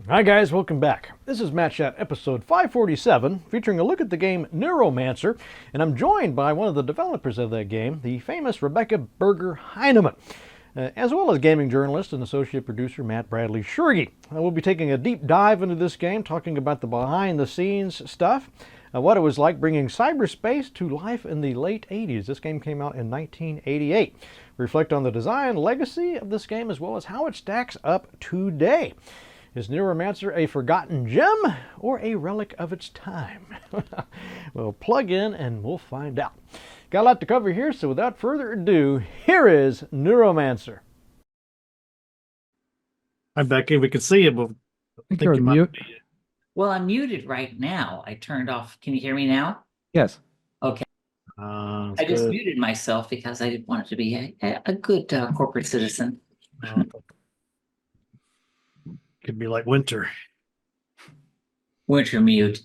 Hi guys, welcome back. This is Matt Chat episode 547, featuring a look at the game Neuromancer, and I'm joined by one of the developers of that game, the famous Becky Burger Heineman, as well as gaming journalist and associate producer Matt Bradley Shurgi. We'll be taking a deep dive into this game, talking about the behind-the-scenes stuff, what it was like bringing cyberspace to life in the late 80s. This game came out in 1988. Reflect on the design legacy of this game as well as how it stacks up today. Is Neuromancer a forgotten gem or a relic of its time? We'll plug in and we'll find out. Got a lot to cover here, so without further ado, here is Neuromancer. Hi, Becky. We can see you, but I think you're on mute. Well, I'm muted right now. I turned off. Can you hear me now? Yes. Okay. I just muted myself because I didn't want it to be a good corporate citizen. Could be like winter. Winter mute.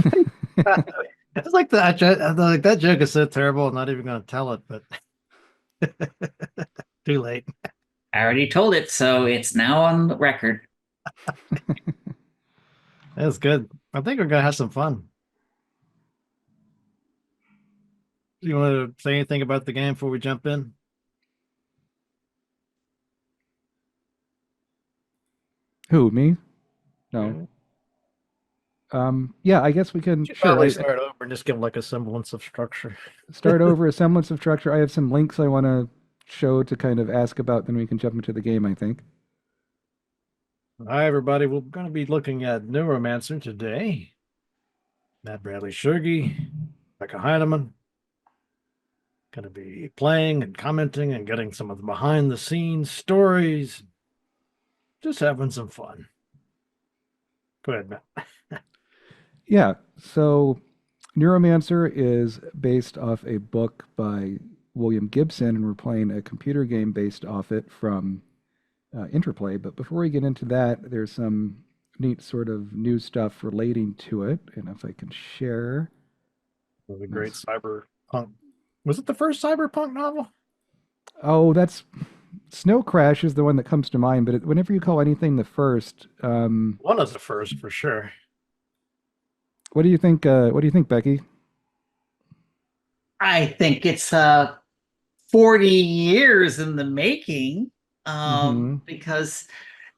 It's like that joke is so terrible. I'm not even going to tell it, but too late. I already told it, so it's now on the record. That's good. I think we're going to have some fun. Do you want to say anything about the game before we jump in? Who, me? No. Yeah, I guess we can Probably start over and just give like a semblance of structure. Start over, a semblance of structure. I have some links I want to show to kind of ask about, then we can jump into the game, I think. Hi, everybody. We're going to be looking at Neuromancer today. Matt Bradley Shurgi, Becky Heineman. Going to be playing and commenting and getting some of the behind-the-scenes stories. Just having some fun. Go ahead, Matt. Yeah, so Neuromancer is based off a book by William Gibson, and we're playing a computer game based off it from Interplay. But before we get into that, there's some neat sort of new stuff relating to it. And if I can share. The great cyberpunk. Was it the first cyberpunk novel? Oh, that's... Snow Crash is the one that comes to mind, but whenever you call anything the first... one of the first, for sure. What do you think, Becky? I think it's 40 years in the making, because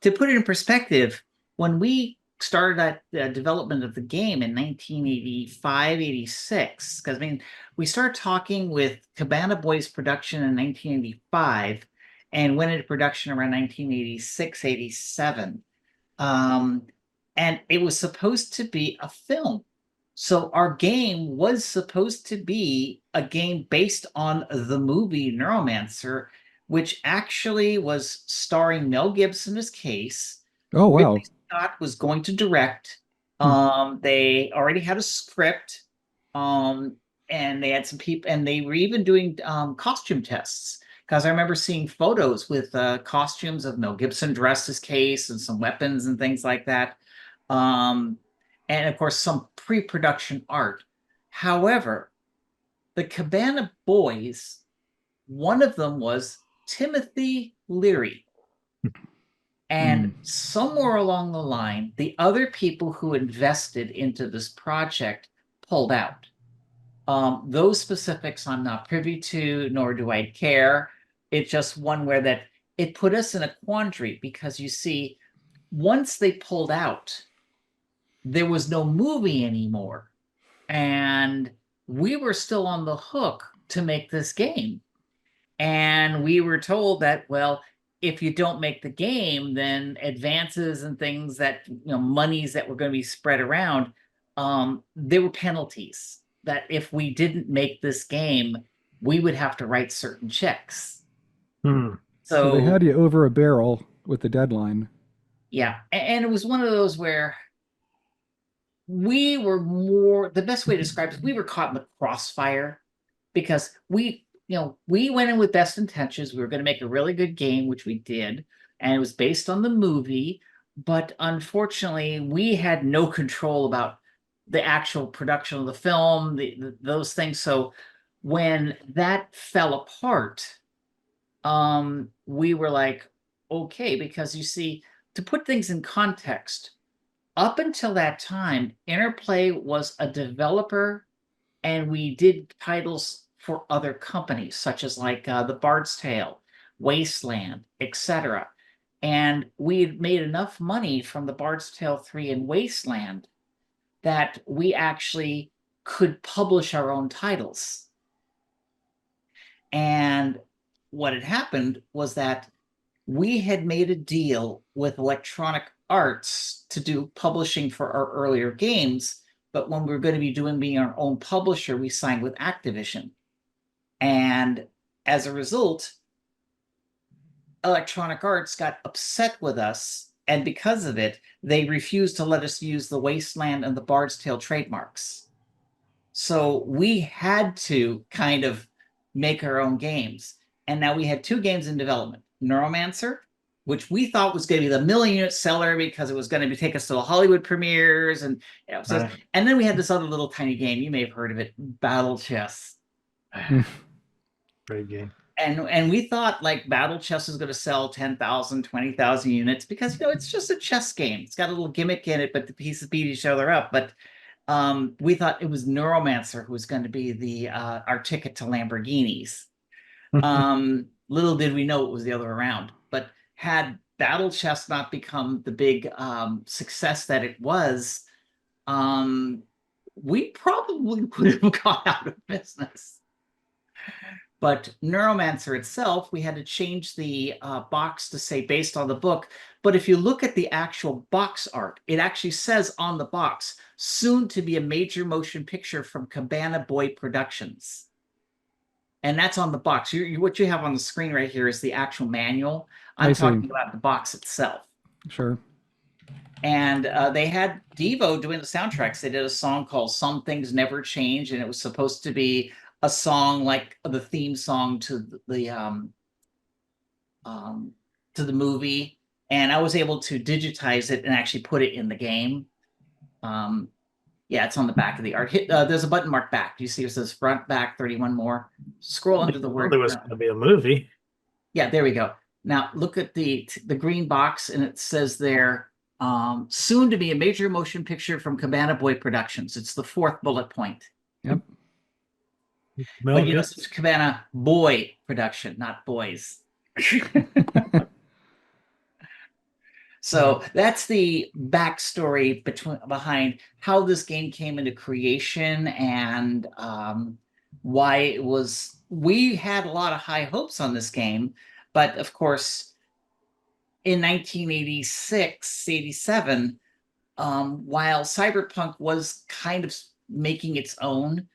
to put it in perspective, when we started that development of the game in 1985, 86, because I mean, we started talking with Cabana Boys production in 1985, and went into production around 1986, 87. And it was supposed to be a film. So our game was supposed to be a game based on the movie Neuromancer, which actually was starring Mel Gibson as Case. Oh, wow. Ridley Scott was going to direct. They already had a script. And they had some people, and they were even doing costume tests. Because I remember seeing photos with costumes of Mel Gibson dressed as Case and some weapons and things like that. And of course, some pre-production art. However, the Cabana Boys, one of them was Timothy Leary. And somewhere along the line, the other people who invested into this project pulled out. Those specifics I'm not privy to, nor do I care. It's just one where that it put us in a quandary, because you see, once they pulled out, there was no movie anymore. And we were still on the hook to make this game. And we were told that, well, if you don't make the game, then advances and things that, monies that were going to be spread around, there were penalties. That if we didn't make this game, we would have to write certain checks. So they had you over a barrel with the deadline. Yeah, and it was one of those where we were the best way to describe it is we were caught in the crossfire, because we we went in with best intentions. We were going to make a really good game, which we did, and it was based on the movie. But unfortunately, we had no control about the actual production of the film, those things. So when that fell apart, we were like, okay, because you see, to put things in context, up until that time, Interplay was a developer, and we did titles for other companies, such as like The Bard's Tale, Wasteland, etc. And we had made enough money from The Bard's Tale 3 and Wasteland that we actually could publish our own titles. And what had happened was that we had made a deal with Electronic Arts to do publishing for our earlier games, but when we were going to be being our own publisher, we signed with Activision. And as a result, Electronic Arts got upset with us, and because of it, they refused to let us use the Wasteland and the Bard's Tale trademarks. So we had to kind of make our own games. And now we had 2 games in development. Neuromancer, which we thought was going to be the million-unit seller because it was going to take us to the Hollywood premieres. And and then we had this other little tiny game. You may have heard of it, Battle Chess. Great game. And we thought like Battle Chess is going to sell 10,000, 20,000 units because, it's just a chess game. It's got a little gimmick in it, but the pieces beat each other up. But we thought it was Neuromancer who was going to be our ticket to Lamborghinis. Little did we know it was the other way around. But had Battle Chess not become the big success that it was, we probably would have gone out of business. But Neuromancer itself, we had to change the box to say based on the book. But if you look at the actual box art, it actually says on the box, soon to be a major motion picture from Cabana Boy Productions. And that's on the box. What you have on the screen right here is the actual manual. I'm talking about the box itself. Sure. And they had Devo doing the soundtracks. They did a song called Some Things Never Change, and it was supposed to be a song like the theme song to the movie. And I was able to digitize it and actually put it in the game. Yeah, it's on the back of the art. There's a button marked back. Do you see it says front, back, 31 more? Scroll under the word. There was going to be a movie. Yeah, there we go. Now look at the green box, and it says there, soon to be a major motion picture from Cabana Boy Productions. It's the 4th bullet point. Yep. But it's Cabana Boy Production, not boys. So that's the backstory behind how this game came into creation and why it was. We had a lot of high hopes on this game, but of course, in 1986, 87, while Cyberpunk was kind of making its own,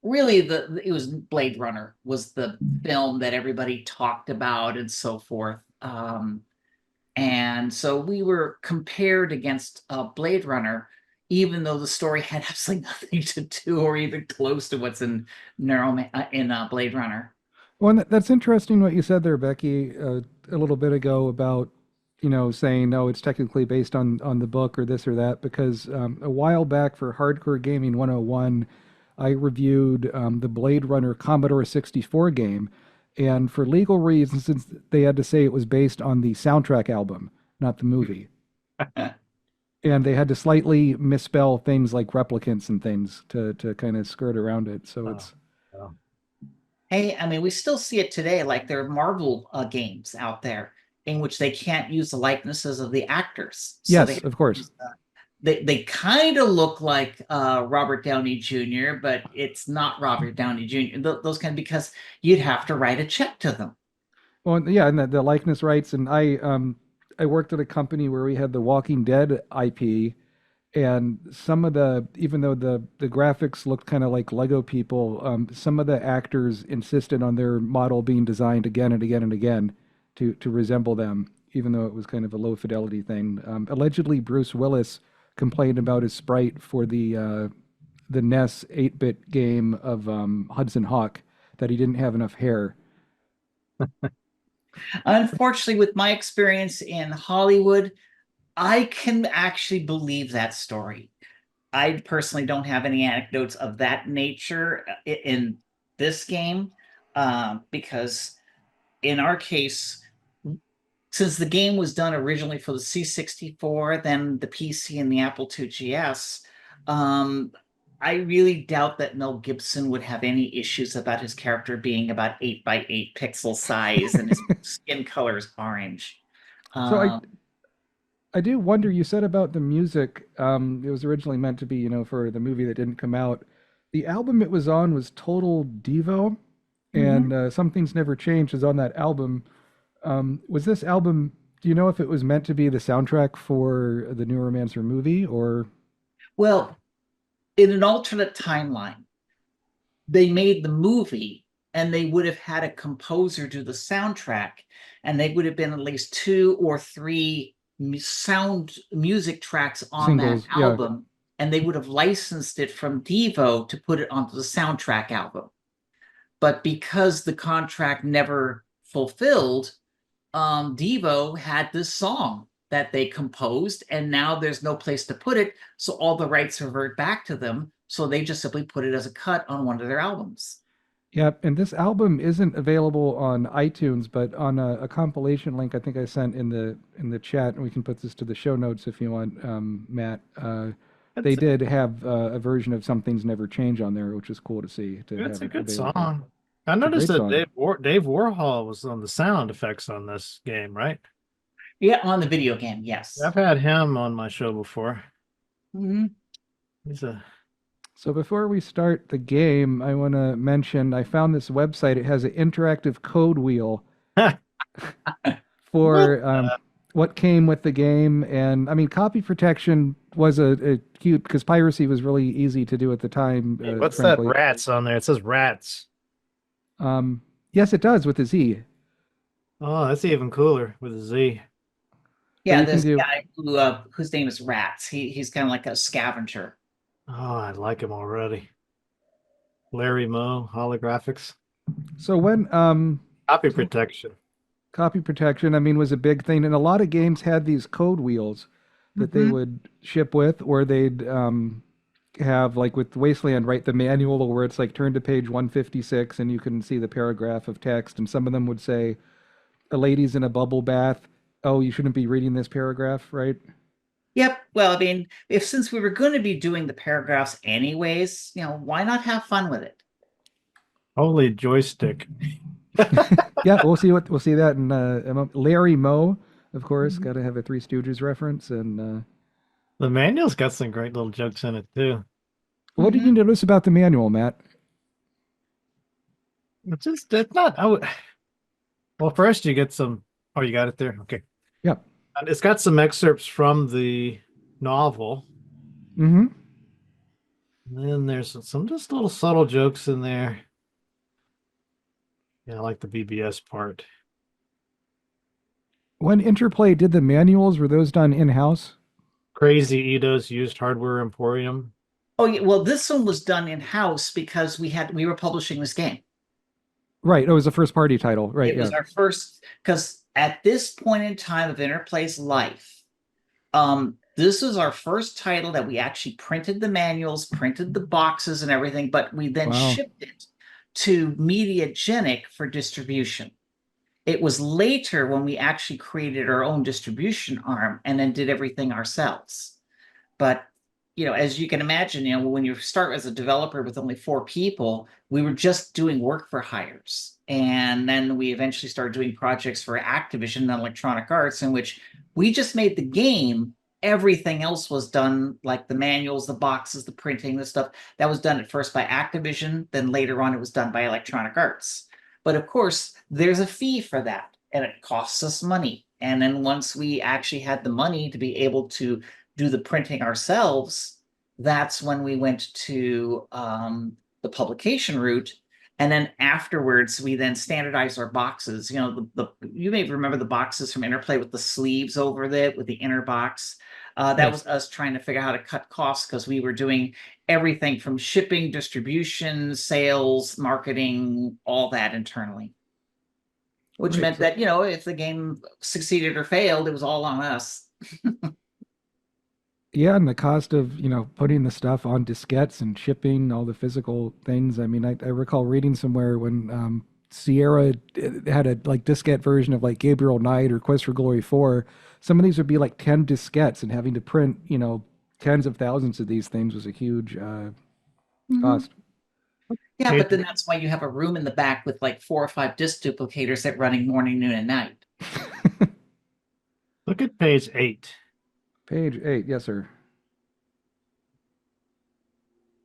really it was Blade Runner was the film that everybody talked about and so forth. And so we were compared against Blade Runner, even though the story had absolutely nothing to do or even close to what's in Blade Runner. Well, that's interesting what you said there, Becky, a little bit ago about, saying, no, it's technically based on the book or this or that, because a while back for Hardcore Gaming 101, I reviewed the Blade Runner Commodore 64 game. And for legal reasons, since they had to say it was based on the soundtrack album, not the movie. And they had to slightly misspell things like replicants and things to kind of skirt around it. So it's... Hey, I mean, we still see it today. Like there are Marvel games out there in which they can't use the likenesses of the actors. So yes, of course. They kind of look like Robert Downey Jr., but it's not Robert Downey Jr. Those because you'd have to write a check to them. Well, yeah, and the likeness rights. And I worked at a company where we had the Walking Dead IP, and some of even though the graphics looked kind of like Lego people, some of the actors insisted on their model being designed again and again and again to resemble them, even though it was kind of a low fidelity thing. Allegedly, Bruce Willis complained about his sprite for the NES 8-bit game of Hudson Hawk, that he didn't have enough hair. Unfortunately, with my experience in Hollywood, I can actually believe that story. I personally don't have any anecdotes of that nature in this game, because in our case, since the game was done originally for the C64, then the PC and the Apple II GS, I really doubt that Mel Gibson would have any issues about his character being about 8 by 8 pixel size and his skin color is orange. So Um, I do wonder, you said about the music, it was originally meant to be, you know, for the movie that didn't come out. The album it was on was Total Devo, mhm. and Some Things Never Change is on that album. Was this album, do you know if it was meant to be the soundtrack for the Neuromancer movie or? Well, in an alternate timeline, they made the movie and they would have had a composer do the soundtrack, and they would have been at least 2 or 3 sound music tracks on that Singles, yeah. album, and they would have licensed it from Devo to put it onto the soundtrack album. But because the contract never fulfilled, Devo had this song that they composed, and now there's no place to put it, so all the rights revert back to them. So they just simply put it as a cut on one of their albums. Yep, and this album isn't available on iTunes, but on a compilation link I think I sent in the chat, and we can put this to the show notes if you want, Matt. They did have a version of Some Things Never Change on there, which is cool to see. It's a good available. song. I It's a noticed great that song. Dave Warhol was on the sound effects on this game, right? Yeah, on the video game, yes. I've had him on my show before. Mhm. He's a So before we start the game, I want to mention I found this website. It has an interactive code wheel for what came with the game, and I mean, copy protection was a cute, because piracy was really easy to do at the time. what's frankly. that rats on there? It says rats. Yes, it does with a Z. Oh, that's even cooler with a Z. Yeah, you can this do- guy whose name is Rats. He's kind of like a scavenger. Oh, I like him already. Larry Moe, holographics. So when Copy protection. copy protection, I mean, was a big thing, and a lot of games had these code wheels that they would ship with, or they'd have, like with Wasteland, right, the manual where it's like turn to page 156 and you can see the paragraph of text, and some of them would say a lady's in a bubble bath. Oh, you shouldn't be reading this paragraph, right? Yep. Well, I mean, since we were going to be doing the paragraphs anyways, why not have fun with it? Holy joystick. Yeah, we'll see that in Larry Moe, of course, got to have a Three Stooges reference. And The manual's got some great little jokes in it too. what did you notice about the manual, Matt? It's not. Well, first you get some. Oh, you got it there. Okay. Yeah. And it's got some excerpts from the novel. Mm-hmm. And then there's some just little subtle jokes in there. Yeah, I like the BBS part. When Interplay did the manuals, were those done in-house? Crazy Ito's Used Hardware Emporium. Oh, yeah. Well, this one was done in-house because we were publishing this game. Right. It was a first-party title. Right. It was our first, because at this point in time of Interplay's life, this was our first title that we actually printed the manuals, printed the boxes and everything, but we then shipped it to Mediagenic for distribution. It was later when we actually created our own distribution arm and then did everything ourselves. But, as you can imagine, when you start as a developer with only 4 people, we were just doing work for hires. And then we eventually started doing projects for Activision and Electronic Arts, in which we just made the game. Everything else was done, like the manuals, the boxes, the printing, the stuff that was done at first by Activision. Then later on, it was done by Electronic Arts. But of course, there's a fee for that, and it costs us money. And then once we actually had the money to be able to do the printing ourselves, that's when we went to the publication route. And then afterwards, we then standardized our boxes. You may remember the boxes from Interplay with the sleeves over it, with the inner box. That was us trying to figure out how to cut costs because we were doing everything from shipping, distribution, sales, marketing, all that internally. Which meant that, if the game succeeded or failed, it was all on us. Yeah, and the cost of, putting the stuff on diskettes and shipping all the physical things. I mean, I recall reading somewhere when Sierra had a diskette version of Gabriel Knight or Quest for Glory 4. Some of these would be 10 diskettes, and having to print, tens of thousands of these things was a huge cost. Yeah, but then that's why you have a room in the back with 4 or 5 disk duplicators that running morning, noon, and night. Look at page 8. Page 8, yes, sir.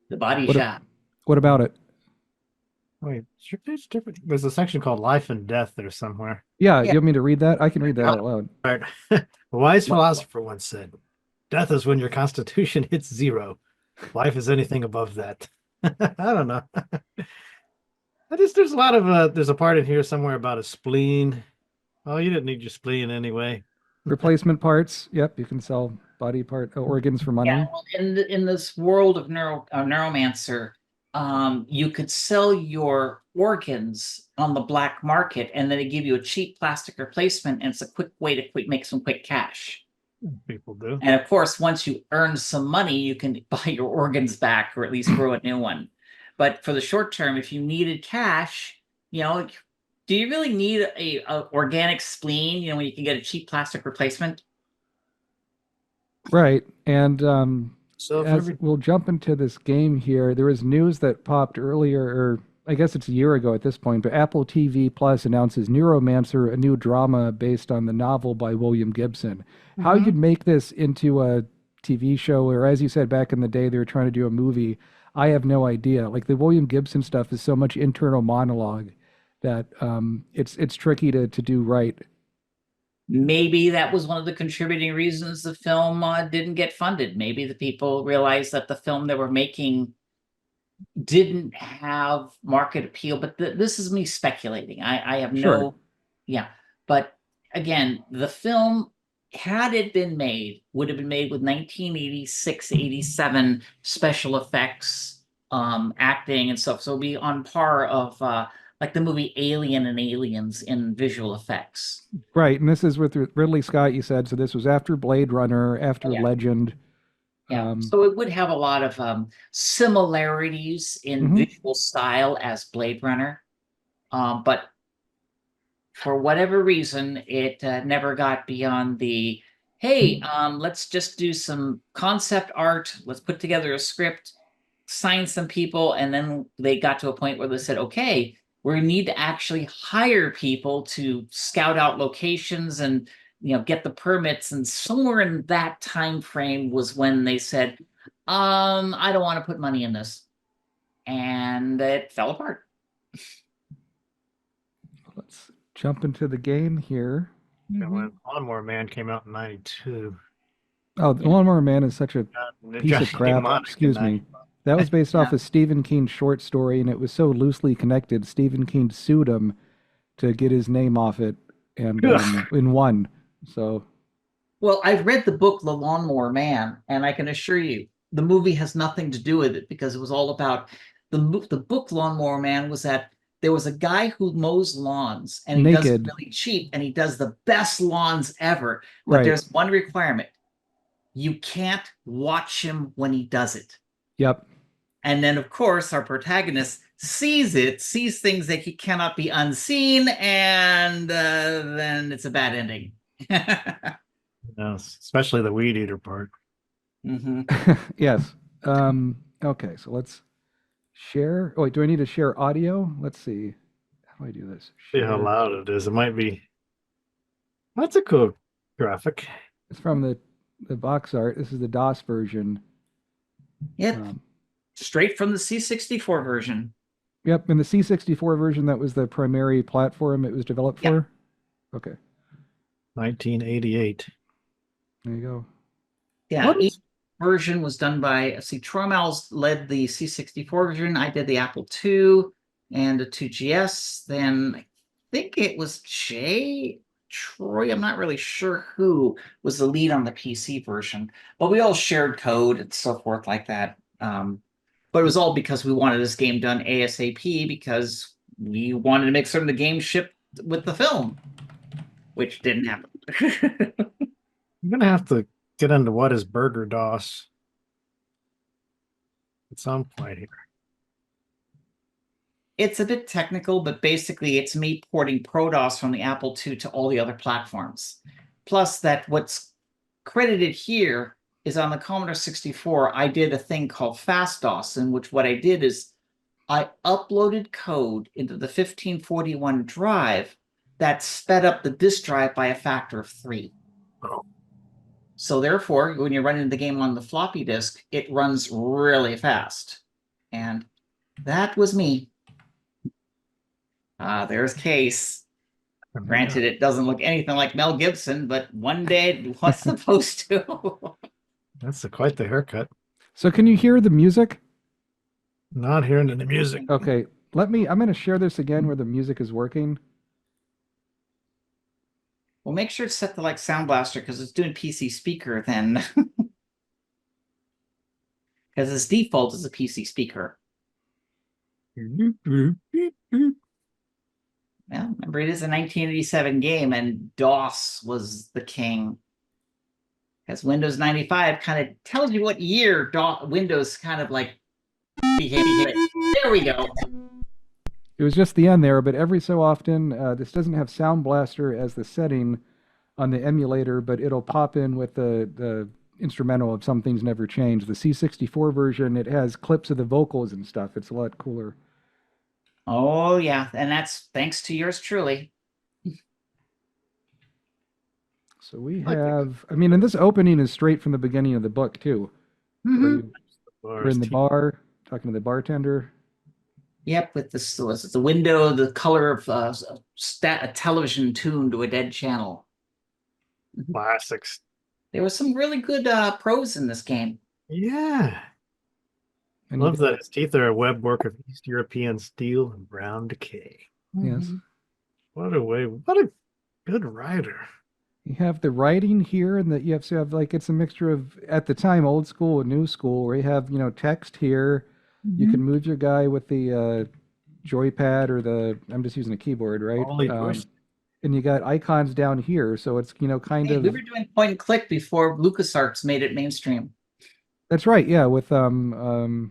The body shop. What about it? Wait, is your page different? There's a section called Life and Death there somewhere. Yeah, you want me to read that? I can read that out loud. Right. A wise philosopher once said, "Death is when your constitution hits 0. Life is anything above that." I don't know. There's a lot of there's a part in here somewhere about a spleen. Oh, you didn't need your spleen anyway. Replacement parts. Yep, you can sell body part organs for money. Yeah, well, in this world of Neuromancer, you could sell your organs on the black market, and then they give you a cheap plastic replacement, and it's a quick way to make some quick cash. People do. And of course, once you earn some money, you can buy your organs back, or at least grow a new one. But for the short term, if you needed cash, do you really need a organic spleen? When you can get a cheap plastic replacement. Right, and So we'll jump into this game here. There was news that popped earlier, or I guess it's a year ago at this point, but Apple TV Plus announces Neuromancer, a new drama based on the novel by William Gibson. Mm-hmm. How you'd make this into a TV show, or as you said back in the day, they were trying to do a movie, I have no idea. The William Gibson stuff is so much internal monologue that it's tricky to do right. Maybe that was one of the contributing reasons the film didn't get funded. Maybe the people realized that the film they were making didn't have market appeal. But this is me speculating. I have no, But again, the film, had it been made, would have been made with 1986, 87 special effects, acting and stuff. So it'll be on par of the movie Alien and Aliens in visual effects. Right, and this is with Ridley Scott, you said, so this was after Blade Runner, after Legend. Yeah, so it would have a lot of similarities in visual style as Blade Runner, but for whatever reason, it never got beyond the, hey, let's just do some concept art, let's put together a script, sign some people, and then they got to a point where they said, okay, we need to actually hire people to scout out locations and get the permits. And somewhere in that time frame was when they said, I don't want to put money in this. And it fell apart. Let's jump into the game here. When Lawnmower Man came out in 92. Oh, the Lawnmower Man is such a piece of crap. Excuse me. That was based off a Stephen King short story, and it was so loosely connected. Stephen King sued him to get his name off it, and won. So, well, I've read the book The Lawnmower Man, and I can assure you, the movie has nothing to do with it, because it was all about the book Lawnmower Man was that there was a guy who mows lawns, and he does it really cheap, and he does the best lawns ever. But there's one requirement: you can't watch him when he does it. Yep. And then, of course, our protagonist sees things that he cannot be unseen, and then it's a bad ending. Yes, especially the weed eater part. Yes. Okay, so let's share. Oh, wait, do I need to share audio? Let's see. How do I do this? See how loud it is. It might be. That's a cool graphic. It's from the box art. This is the DOS version. Yep. Straight from the C64 version. Yep, in the C64 version, that was the primary platform it was developed for? Okay. 1988. There you go. Yeah, each version was done by, Tromels led the C64 version. I did the Apple II and the 2GS. Then I think it was Jay Troy. I'm not really sure who was the lead on the PC version, but we all shared code and so forth like that. But it was all because we wanted this game done ASAP because we wanted to make certain the game shipped with the film, which didn't happen. I'm gonna have to get into what is Burger DOS at some point here. It's a bit technical, but basically it's me porting ProDOS from the Apple II to all the other platforms. Plus that what's credited here is on the Commodore 64, I did a thing called FastDOS, in which what I did is I uploaded code into the 1541 drive that sped up the disk drive by a factor of 3. Oh. So therefore, when you're running the game on the floppy disk, it runs really fast. And that was me. There's Case. Granted, it doesn't look anything like Mel Gibson, but one day it was supposed to. That's quite the haircut. So can you hear the music? Not hearing any music. Okay, I'm going to share this again where the music is working. Well, make sure to set the Sound Blaster because it's doing PC speaker then. Because its default is a PC speaker. Well, remember, it is a 1987 game, and DOS was the king. Because Windows 95 kind of tells you what year Windows kind of behaved. There we go. It was just the end there, but every so often, this doesn't have Sound Blaster as the setting on the emulator, but it'll pop in with the instrumental of Some Things Never Change. The C64 version, it has clips of the vocals and stuff. It's a lot cooler. Oh, yeah. And that's thanks to yours truly. So we have, and this opening is straight from the beginning of the book, too. Mm-hmm. We're in the bar, talking to the bartender. Yep, with the window, the color of a television tuned to a dead channel. Classics. There was some really good prose in this game. Yeah. I love that his teeth are a web work of East European steel and brown decay. Yes. What a good writer. You have the writing here, and that you have to have it's a mixture of, at the time, old school and new school, where you have, text here. Mm-hmm. You can move your guy with the joypad or I'm just using a keyboard, right? And you got icons down here, so it's, kind of. We were doing point and click before LucasArts made it mainstream. That's right, yeah, with the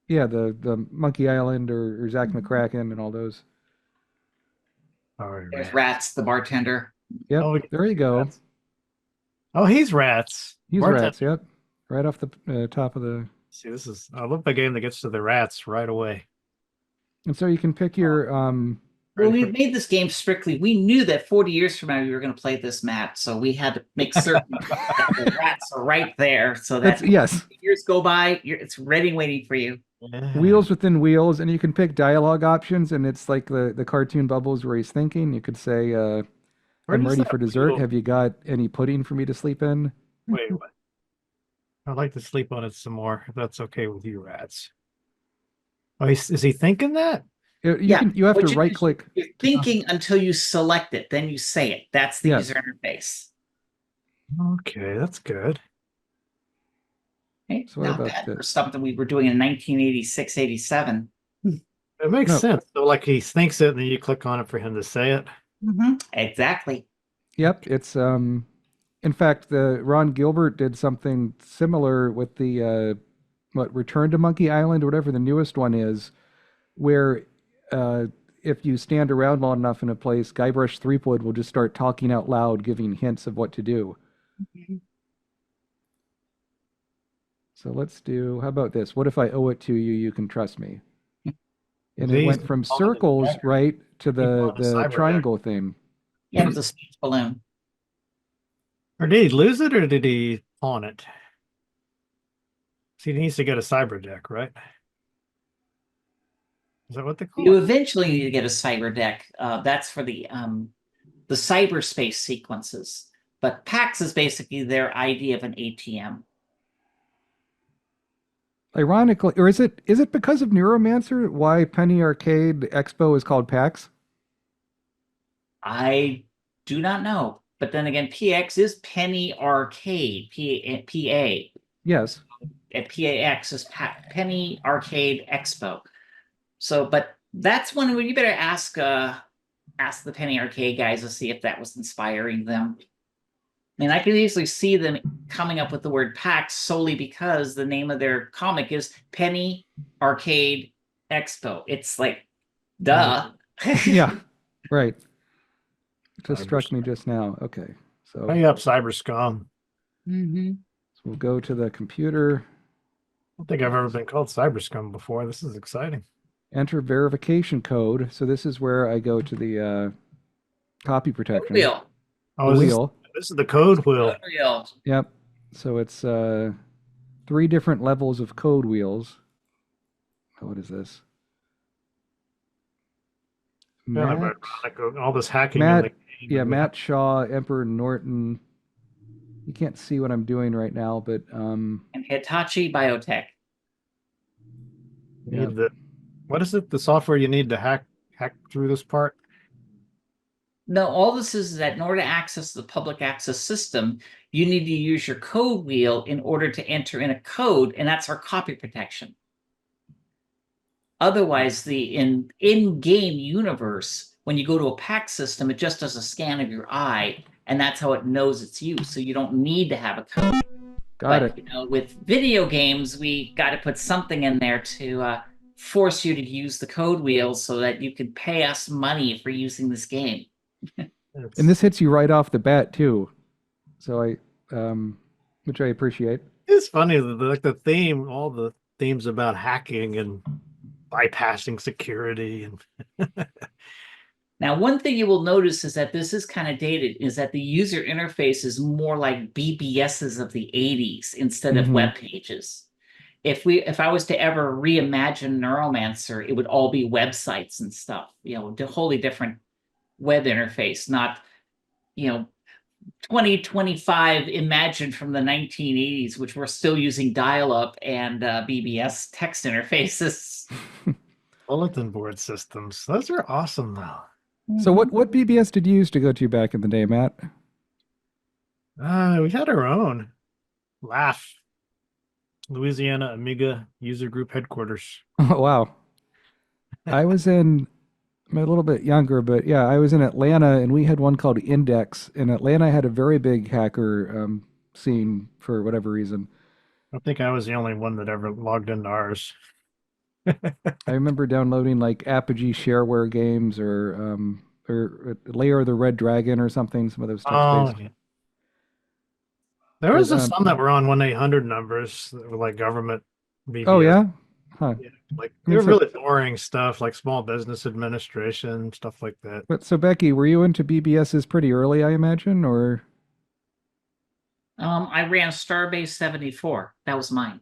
Monkey Island or Zack McCracken and all those. There's Rats, the bartender. Yep, there you go. Rats. Oh, he's Rats. He's Rats, yep. Right off the top of the... See, I love the game that gets to the Rats right away. And so you can pick your... Well, we made this game strictly. We knew that 40 years from now we were going to play this map, so we had to make certain that the rats are right there, so that years go by, it's ready and waiting for you. Yeah. Wheels within wheels, and you can pick dialogue options, and it's like the cartoon bubbles where he's thinking. You could say, "I'm ready for dessert. Have you got any pudding for me to sleep in?" Wait, what? I'd like to sleep on it some more, if that's okay with you, Rats. Oh, is he thinking that? You have to right-click. You're thinking until you select it, then you say it. That's the user interface. Okay, that's good. Okay, not bad for something we were doing in 1986, 87. It makes sense. So, he thinks it, and then you click on it for him to say it. Mm-hmm. Exactly. Yep, it's in fact, Ron Gilbert did something similar with the Return to Monkey Island or whatever the newest one is, where if you stand around long enough in a place, Guybrush Threepwood will just start talking out loud, giving hints of what to do. Mm-hmm. So let's do, how about this? What if I owe it to you, you can trust me? And it went from circles, right, to the triangle thing. Yeah, it was a space balloon. Or did he lose it, or did he pawn it? So he needs to get a cyber deck, right? Is that what they call it? You eventually need to get a cyber deck. That's for the cyberspace sequences. But PAX is basically their idea of an ATM. Ironically, or is it because of Neuromancer why Penny Arcade Expo is called PAX? I Do not know. But then again, PX is Penny Arcade, PA. Yes. At PAX is Penny Arcade Expo. So, but that's one where you better ask the Penny Arcade guys to see if that was inspiring them. I mean, I could easily see them coming up with the word PAX solely because the name of their comic is Penny Arcade Expo. It's like, duh. Yeah. Right. It just struck me just now. Okay. So Hang up, Cyberscom. Mm-hmm. so we'll go to the computer, I don't think I've ever been called Cyberscum before. This is exciting. enter verification code. So this is where I go to the copy protection. Wheel. The is wheel. This is the code wheel. Wheel. Yep. So it's 3 different levels of code wheels. Oh, what is this? Kind of Matt, ironic, all this hacking. in Matt, the game. yeah, Matt Shaw, Emperor Norton. You can't see what I'm doing right now, but And Hitachi Biotech. You need what is it? The software you need to hack through this part? No, all this is that in order to access the public access system, you need to use your code wheel in order to enter in a code, and that's our copy protection. Otherwise, the in-game universe, when you go to a PAX system, it just does a scan of your eye, and that's how it knows it's you. So you don't need to have a code. got it. You know, with video games, we got to put something in there to force you to use the code wheel so that you can pay us money for using this game. And this hits you right off the bat too. So which I appreciate. It's funny, like the theme, all the themes about hacking and bypassing security and Now, one thing you will notice is that this is kind of dated, is that the user interface is more like BBSs of the 80s instead of web pages. If I was to ever reimagine Neuromancer, it would all be websites and stuff, you know, a wholly different web interface, not, you know, 2025 imagined from the 1980s, which we're still using dial-up and BBS text interfaces. bulletin board systems. Those are awesome though. So what BBS did you used to go to back in the day, Matt? We had our own Laugh, Louisiana Amiga User Group Headquarters. Oh, wow. I'm a little bit younger, but yeah, I was in Atlanta and we had one called Index. And Atlanta had a very big hacker scene for whatever reason. I think I was the only one that ever logged into ours. I remember downloading like Apogee shareware games or Layer of the Red Dragon or something, some of those text-based. Yeah. There was some that were on 1-800 numbers that were like government BBS. Oh, yeah? Huh. Yeah, like they were really boring stuff, like small business administration, stuff like that. But so Becky, were you into BBSs pretty early, I imagine, or? I ran Starbase 74. That was mine.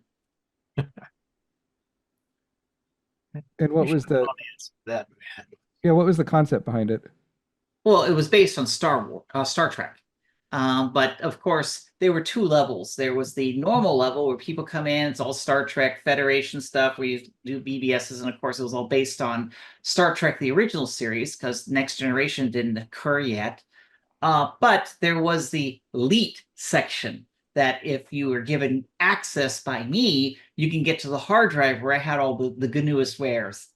And what was the what was the concept behind it? Well, it was based on Star Trek. But of course, there were 2 levels. There was the normal level where people come in, it's all Star Trek Federation stuff, where you do BBSs, and of course, it was all based on Star Trek, the original series, because Next Generation didn't occur yet. But there was the elite section that if you were given access by me, you can get to the hard drive where I had all the newest wares.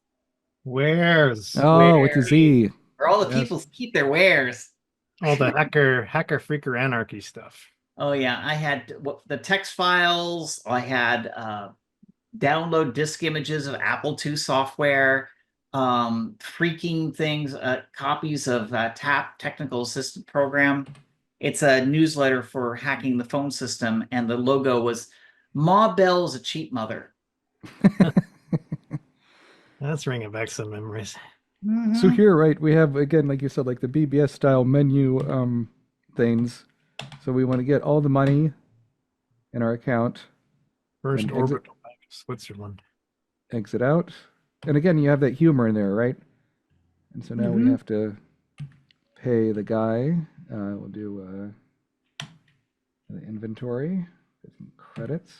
Wares. Oh, with the Z. Where all the people keep their wares. All the hacker freaker anarchy stuff. Oh yeah, I had the text files. I had download disk images of Apple II software, freaking things, copies of TAP, Technical Assistant Program. It's a newsletter for hacking the phone system, and the logo was Ma Bell's a cheap mother. That's ringing back some memories. So here, right, we have, again, like you said, like the BBS style menu things. So we want to get all the money in our account. First orbital bank of Switzerland. Exit out. And again, you have that humor in there, right? And so now we have to pay the guy. We'll do the inventory, get some credits.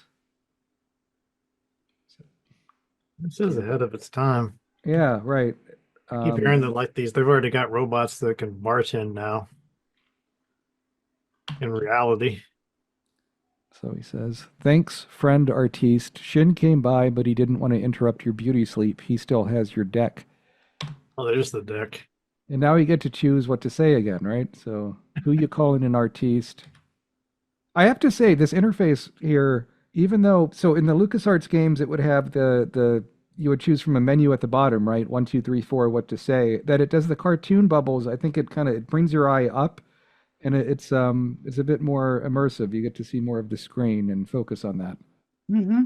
This is ahead of its time. Yeah, right. Keep hearing that like these, they've already got robots that can bartend now. in reality. So he says, "Thanks, friend artiste. Shin came by, but he didn't want to interrupt your beauty sleep. He still has your deck." Oh, there's the deck. And now you get to choose what to say again, right? So who you calling an artiste? I have to say, this interface here, even though, so in the LucasArts games, it would have the you would choose from a menu at the bottom, right? 1, 2, 3, 4, what to say. That it does the cartoon bubbles. I think it kind of it brings your eye up, and it's a bit more immersive. You get to see more of the screen and focus on that. Mm-hmm.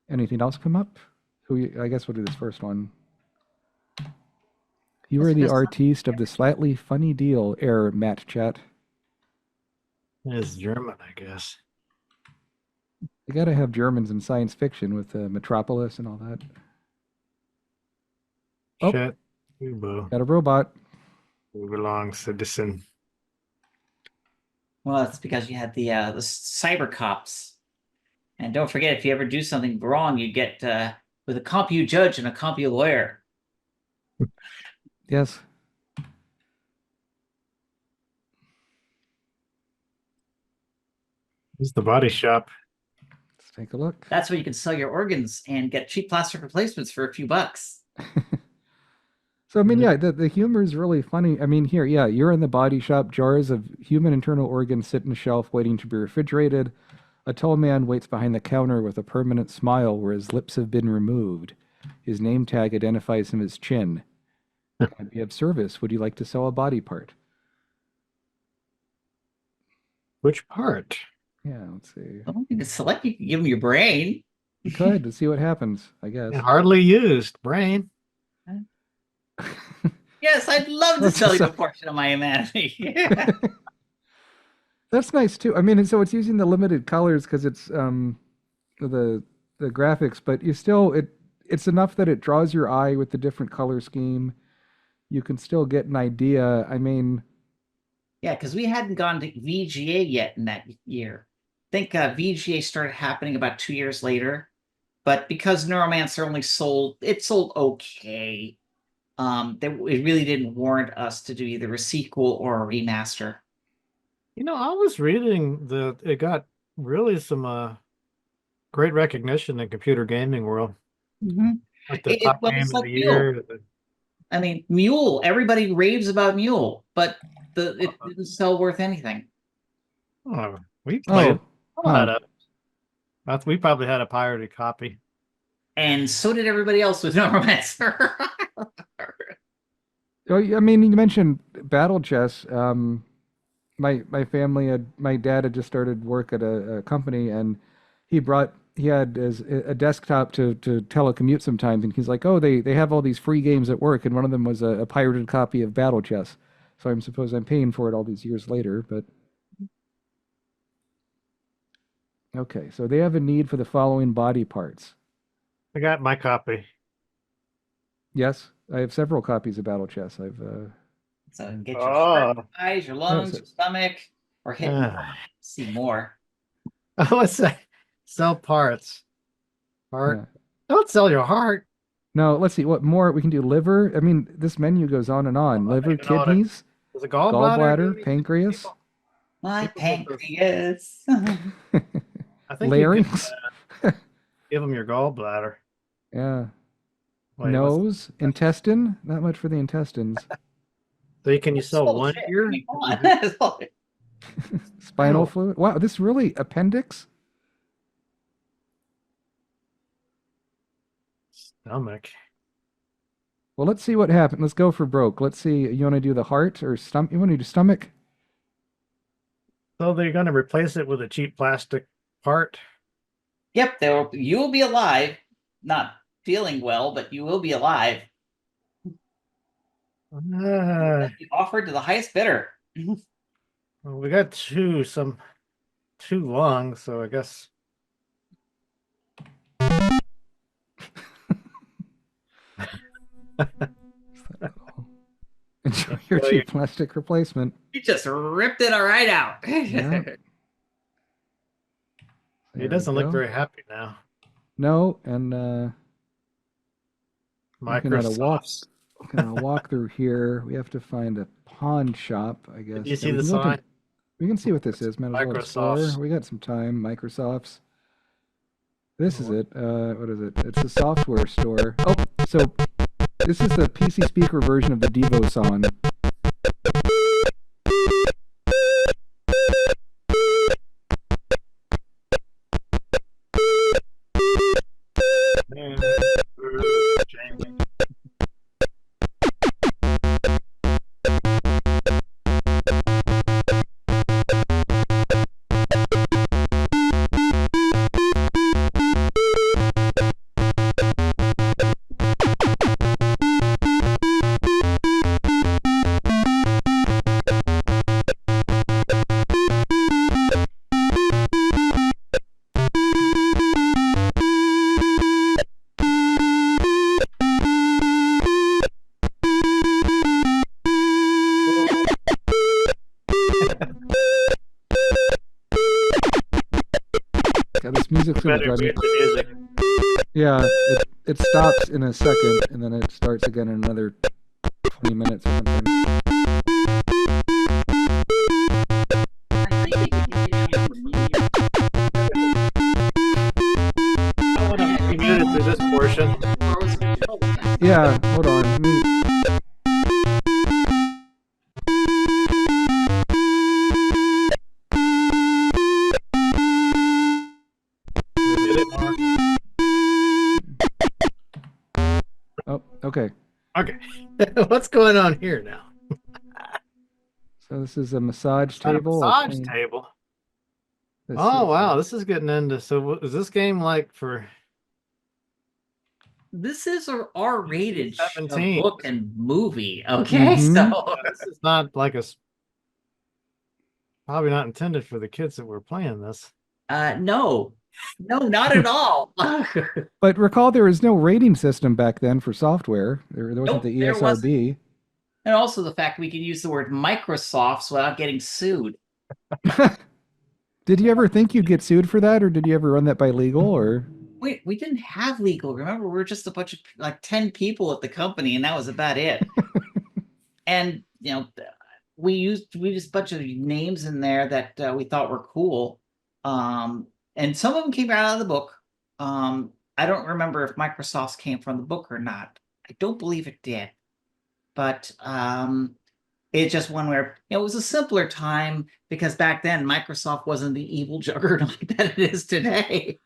Anything else come up? I guess we'll do this first one. You are the artiste of the slightly funny deal, error, Matt Chat. It's German, I guess. You got to have Germans in science fiction with Metropolis and all that. Oh. Chat. Chiba. Got a robot. Who belongs citizen. Well, that's because you had the cyber cops. And don't forget, if you ever do something wrong, you get with a compu judge and a compu lawyer. Yes. This is the body shop. Let's take a look. That's where you can sell your organs and get cheap plastic replacements for a few bucks. So, I mean, yeah, the humor is really funny. I mean, here, yeah, you're in the body shop. Jars of human internal organs sit in a shelf waiting to be refrigerated. A tall man waits behind the counter with a permanent smile where his lips have been removed. His name tag identifies him as Chin. Can I be of service? Would you like to sell a body part? Which part? Yeah, let's see. I don't think it's select. You can give them your brain. You could. Let's see what happens, I guess. Hardly used. Brain. Yes, I'd love to sell you a portion of my humanity. That's nice too. I mean, and so it's using the limited colors because it's the graphics, but you still it's enough that it draws your eye with the different color scheme. You can still get an idea. I mean, yeah, because we hadn't gone to VGA yet in that year. I think VGA started happening about 2 years later, but because Neuromancer only sold okay. It really didn't warrant us to do either a sequel or a remaster. You know, I was reading that it got really some great recognition in computer gaming world. Mm-hmm. Like the top game of the year. I mean, Mule. Everybody raves about Mule, but it didn't sell worth anything. Oh, we played. We probably had a pirated copy. And so did everybody else with Neuromancer. Oh, I mean, you mentioned Battle Chess. My family my dad had just started work at a company, and he had a desktop to telecommute sometimes, and he's like, oh, they have all these free games at work, and one of them was a pirated copy of Battle Chess. So I suppose I'm paying for it all these years later, but okay. So they have a need for the following body parts. I got my copy. Yes, I have several copies of Battle Chess. So you can get your eyes, your lungs, your stomach, or hit see more. Let's say sell parts. Heart. Yeah. Don't sell your heart. No, let's see what more we can do. Liver. I mean, this menu goes on and on. Liver, kidneys, gallbladder, pancreas. My pancreas. I think larynx. Give them your gallbladder. Yeah. Wait, nose, intestine. Not much for the intestines. So can you sell one ear? Spinal fluid. Wow, this really appendix. Stomach. Well, let's see what happened. Let's go for broke. Let's see. You want to do the heart or stomach? You want to do stomach? So they're going to replace it with a cheap plastic part? Yep. You will be alive. Not feeling well, but you will be alive. Offered to the highest bidder. Well, we got two long, so I guess. Enjoy your cheap plastic replacement. You just ripped it right out. Yeah. He doesn't look very happy now. No, and Microsoft. Gonna walk through here. We have to find a pawn shop, I guess. Did you see the sign? We can see what this is. Might as well explore. Microsoft's. We got some time. Microsoft's. This is it. What is it? It's a software store. Oh, so this is the PC speaker version of the Devo song. God, this music's gonna drive me. Music. Yeah, it stops in a second and then it starts again in another 20 minutes or something. I think we can continue with media. I want to mute it through this portion. Or was it- oh, yeah. Yeah, hold on. Let me... Did it more? Oh, okay. Okay. What's going on here now? So this is a massage It's not a table. massage Okay. table. This Oh is- wow, this is getting into. So is this game like for? This is a R-rated 17. book and movie. Okay, Mhm. so This is not like probably not intended for the kids that were playing this. no, not at all. But recall there was no rating system back then for software. There wasn't Nope, the there wasn't. ESRB. And also the fact we can use the word Microsofts without getting sued. Did you ever think you'd get sued for that, or did you ever run that by legal? Or Wait, we didn't have legal. Remember, we were just a bunch of like 10 people at the company, and that was about it. And we used a bunch of names in there that we thought were cool. And some of them came right out of the book. I don't remember if Microsoft's came from the book or not. I don't believe it did. But it's just one where it was a simpler time because back then Microsoft wasn't the evil juggernaut that it is today.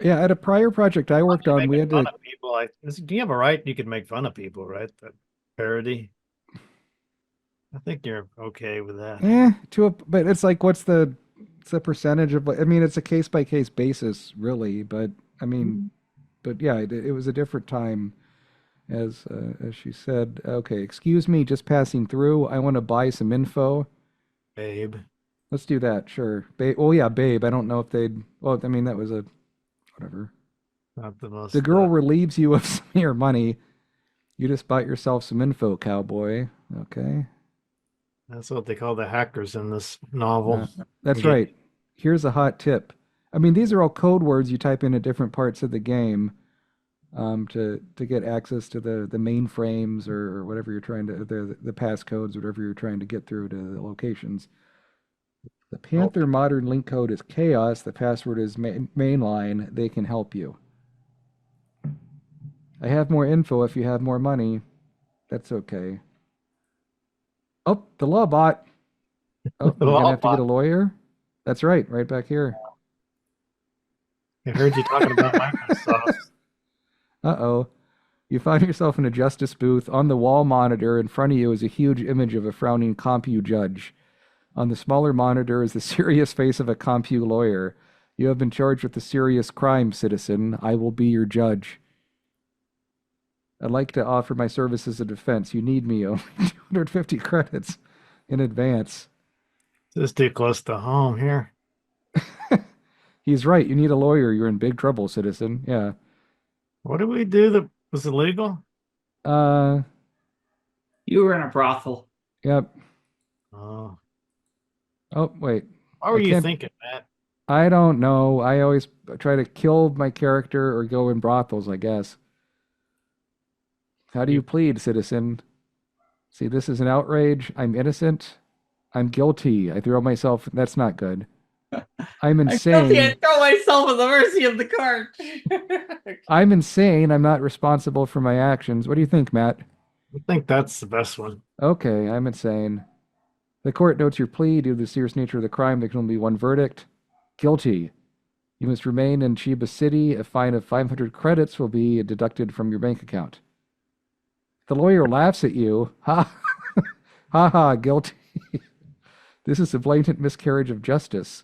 yeah, at a prior project I worked on, we had Fun to. of people. Do you have a right? You can make fun of people, right? The parody. I think you're okay with that. But it's like, what's the percentage of? I mean, it's a case by case basis, really. But I mean, but yeah, it was a different time. As she said, okay, excuse me, just passing through. I want to buy some info. Babe. Let's do that, sure. Oh yeah, babe. I don't know if they'd. Well, I mean, that was a whatever. Not the most. The girl relieves you of some of your money. You just bought yourself some info, cowboy. Okay. That's what they call the hackers in this novel. That's Okay. right. Here's a hot tip. I mean, these are all code words you type in at different parts of the game to get access to the mainframes or whatever you're trying to the passcodes, whatever you're trying to get through to the locations. The Panther modern link code is chaos. The password is mainline. They can help you. I have more info if you have more money. That's okay. Oh, the law bot. Oh, The we're law gonna have to get a bot. lawyer? That's right back here. I heard you talking about Microsoft. Uh-oh. You find yourself in a justice booth. On the wall monitor in front of you is a huge image of a frowning ComPu judge. On the smaller monitor is the serious face of a ComPu lawyer. You have been charged with a serious crime, citizen. I will be your judge. I'd like to offer my service as a defense. You need me. Only 250 credits in advance. This is too close to home here. He's right. You need a lawyer. You're in big trouble, citizen. Yeah. What did we do that was illegal? You were in a brothel. Yep. Oh, Oh, wait. what were I you can't- thinking, Matt? I don't know. I always try to kill my character or go in brothels, I guess. How do you plead, citizen? See, this is an outrage. I'm innocent. I'm guilty. I throw myself. That's not good. I'm I'm guilty. I insane. throw myself at the mercy of the court. I'm insane. I'm not responsible for my actions. What do you think, Matt? I think that's the best one. Okay, I'm insane. The court notes your plea due to the serious nature of the crime. There can only be one verdict. Guilty. You must remain in Chiba City. A fine of 500 credits will be deducted from your bank account. The lawyer laughs at you. Ha ha ha, guilty. This is a blatant miscarriage of justice.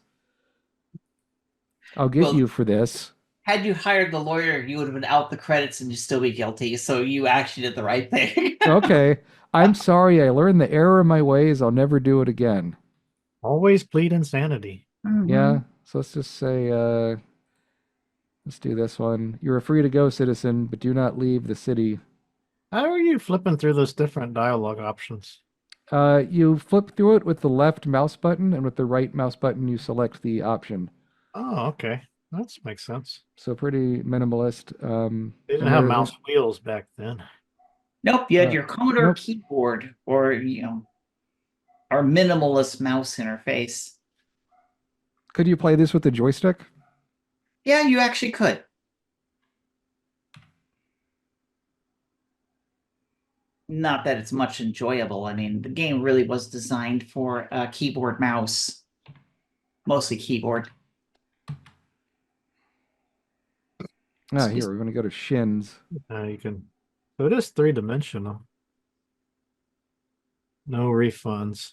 I'll get Well, you for this. Had you hired the lawyer, you would have been out the credits and you'd still be guilty. So you actually did the right thing. Okay. I'm sorry. I learned the error of my ways. I'll never do it again. Always plead insanity. Yeah. So let's just say, let's do this one. You are free to go, citizen, but do not leave the city. How are you flipping through those different dialogue options? You flip through it with the left mouse button, and with the right mouse button, you select the option. Oh, okay. That makes sense. So pretty minimalist. They didn't have mouse wheels back then. Nope, you had your Commodore nope. keyboard or our minimalist mouse interface. Could you play this with the joystick? Yeah, you actually could. Not that it's much enjoyable. I mean, the game really was designed for a keyboard mouse, mostly keyboard. Ah, here, we're going to go to Shins. You can. So it is 3-dimensional. No refunds.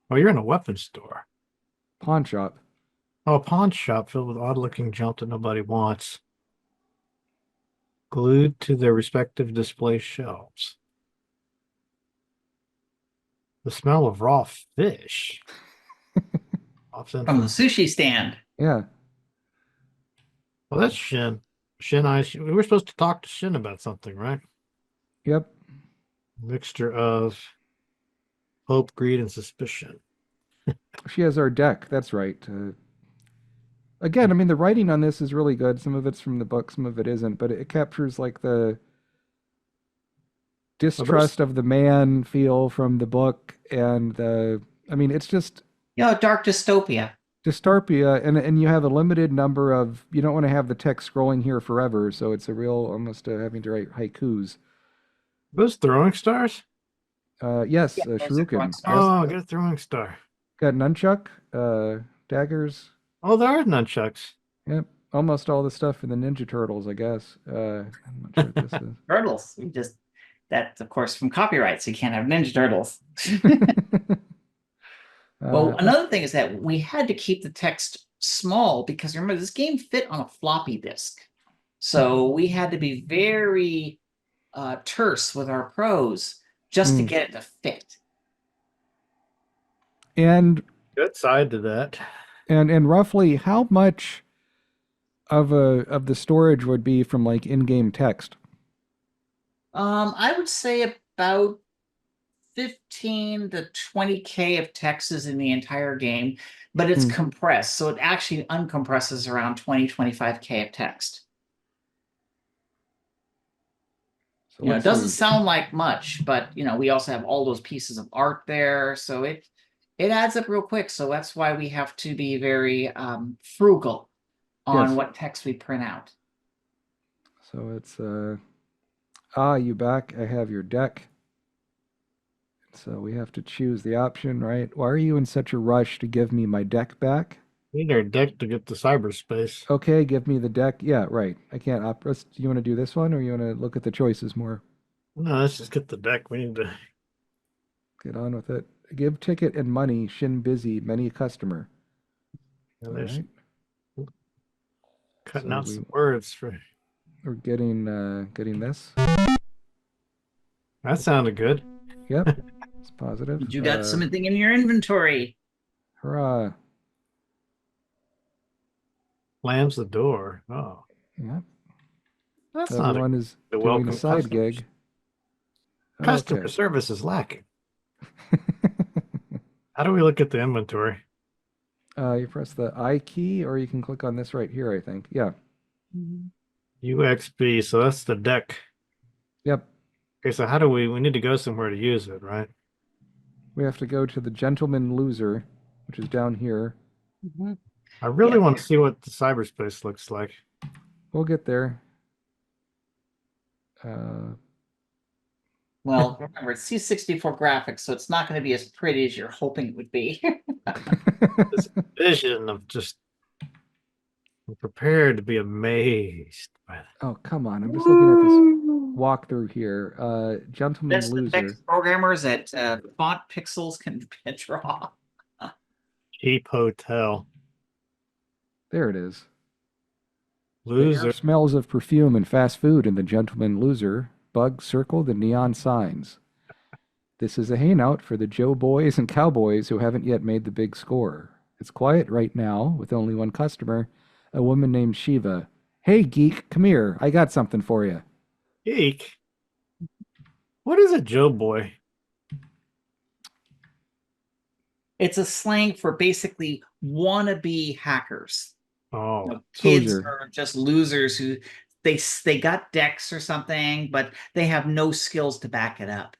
Oh, you're in a weapons store. Pawn shop. Oh, a pawn shop filled with odd-looking junk that nobody wants. Glued to their respective display shelves. The smell of raw fish. From the sushi stand. Yeah. Well, that's Shin. We were supposed to talk to Shin about something, right? Yep. Mixture of hope, greed, and suspicion. She has our deck. That's right. Again, I mean, the writing on this is really good. Some of it's from the book, some of it isn't, but it captures like the distrust of the man feel from the book, and it's just dark dystopia. Dystopia, and you have a limited number of, you don't want to have the text scrolling here forever, so it's a real, almost having to write haikus. Those throwing stars? Yes, shuriken. Oh, get a throwing star. Got nunchuck, daggers. Oh, there are nunchucks. Yep, almost all the stuff in the Ninja Turtles, I guess. I'm not sure what this is. Turtles. That's of course from copyright, so you can't have Ninja Turtles. Well, another thing is that we had to keep the text small because remember, this game fit on a floppy disk. So we had to be very terse with our prose just to get it to fit. And good side to that. And roughly how much of the storage would be from like in-game text? I would say about 15 to 20K of text is in the entire game, but it's compressed. So it actually uncompresses around 25K of text. So it doesn't sound like much, but we also have all those pieces of art there. So it adds up real quick. So that's why we have to be very frugal on what text we print out. So it's you back. I have your deck. So we have to choose the option, right? Why are you in such a rush to give me my deck back? We need our deck to get to cyberspace. Okay, give me the deck. Yeah, right. I can't do you want to do this one, or you want to look at the choices more? No, let's just get the deck. We need to get on with it. Give ticket and money. Shin busy. Many customer. All right. Cutting out some words for. We're getting this. That sounded good. Yep. It's positive. You got something in your inventory. Hurrah. Slams the door. Oh. Yep. That's Everyone is doing a side gig. Customer service is lacking. How do we look at the inventory? You press the I key, or you can click on this right here, I think. Yeah. UXB, so that's the deck. Yep. Okay, so how do we need to go somewhere to use it, right? We have to go to the Gentleman Loser, which is down here. Mhm. I really Yeah. want to see what the cyberspace looks like. We'll get there. Well, remember, it's C64 graphics, so it's not going to be as pretty as you're hoping it would be. This vision of just I'm prepared to be amazed by that. Oh, come on. I'm just looking at this walkthrough here. Gentleman That's the Loser. best programmers at font pixels can draw. Cheap hotel. There it is. The Loser. air smells of perfume and fast food in the Gentleman Loser. Bugs circle the neon signs. This is a hangout for the Joe boys and cowboys who haven't yet made the big score. It's quiet right now, with only one customer, a woman named Chiba. Hey, geek, come here. I got something for you. Geek. What is a Joe boy? It's a slang for basically wannabe hackers. Oh, You know, kids Loser. are just losers who they got decks or something, but they have no skills to back it up.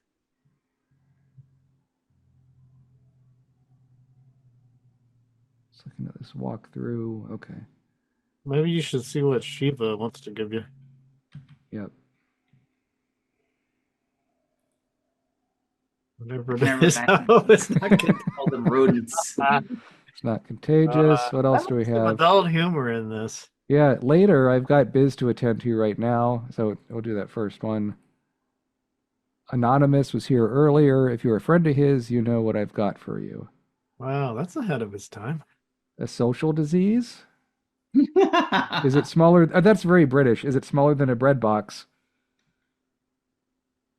Just looking at this walkthrough. Okay. maybe you should see what Shiva wants to give you. Yep. Whatever it Never is. mind. Oh, it's not good. Call them rodents. It's not contagious. What else do we Some have? adult humor in this. Yeah, later I've got biz to attend to right now, so we'll do that first one. Anonymous was here earlier. If you're a friend of his, you know what I've got for you. Wow, that's ahead of its time. A social disease? Is it smaller? That's very British. Is it smaller than a bread box?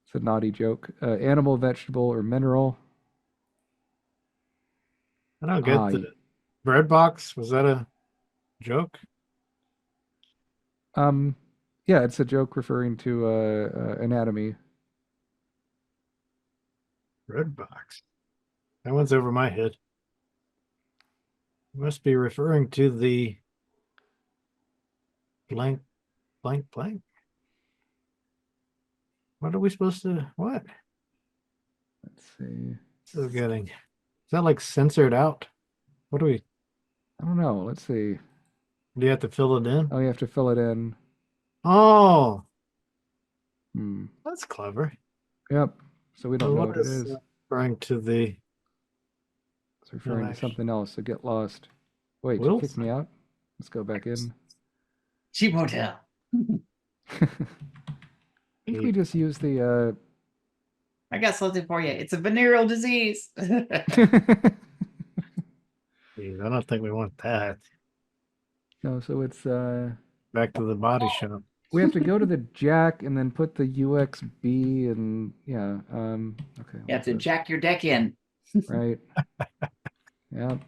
It's a naughty joke. Animal, vegetable, or mineral? I don't get Ah, the bread box. Was that a joke? Yeah, it's a joke referring to anatomy. Bread box. That one's over my head. You must be referring to the blank, blank, blank. What are we supposed to? What? Let's see. Still getting. Is that like censored out? What do we? I don't know. Let's see. Do you have to fill it in? Oh, you have to fill it in. Oh, Hmm. that's clever. Yep. So we don't So know what what it is is. referring to the It's referring to actually. something else. So get lost. Wait, you kicked Wilson? me out? Let's go back in. Cheap hotel. I think we just use the I got something for you. It's a venereal disease. Geez, I don't think we want that. No, so it's Back to the body shop. we have to go to the jack and then put the UXB and yeah, okay. You have what's to this? jack your deck in. Right. Yep.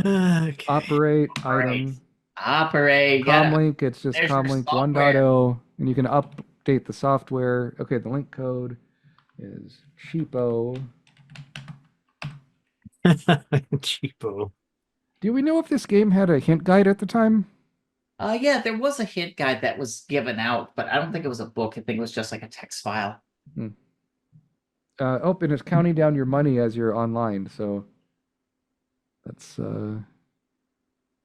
Okay. Operate Right. item. Operate. You gotta- Comlink, it's just there's your Comlink software. 1.0, and you can update the software. Okay, the link code is cheapo. Cheapo. Do we know if this game had a hint guide at the time? Yeah, there was a hint guide that was given out, but I don't think it was a book. I think it was just like a text file. Oh, and it's counting down your money as you're online, so that's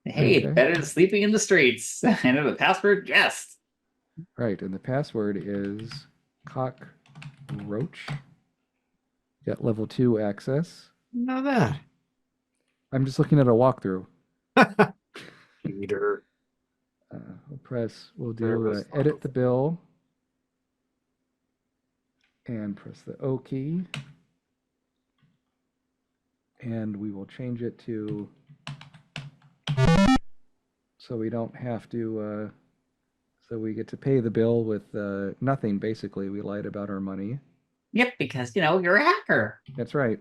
Hey, Okay. better than sleeping in the streets. Enter the password, yes. right. And the password is cockroach. Got level 2 access. Know that. I'm just looking at a walkthrough. Peter. We'll do Service edit the bill and press the O key. And we will change it to so we don't have to so we get to pay the bill with nothing. Basically, we lied about our money. Yep, because you're a hacker. That's right.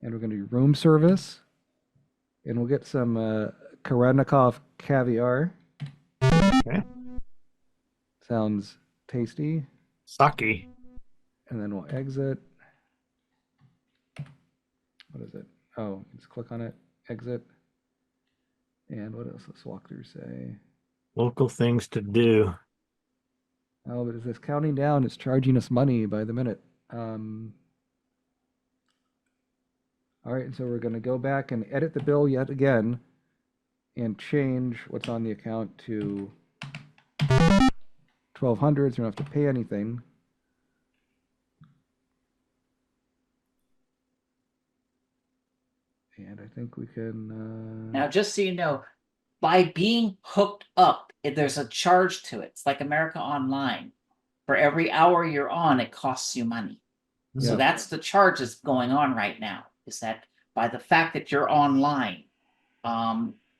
And we're going to do room service, and we'll get some Karanikov caviar. Okay. Sounds tasty. Saki. And then we'll exit. What is it? Oh, just click on it, exit. And what else does walkthrough say? Local things to do. Oh, but is this counting down? It's charging us money by the minute. Um, all right, so we're going to go back and edit the bill yet again and change what's on the account to 1,200, so we don't have to pay anything. And I think we can. Now, just so you know, by being hooked up, there's a charge to it. It's like America Online. For every hour you're on, it costs you money. So Yeah. that's the charge that's going on right now, is that by the fact that you're online,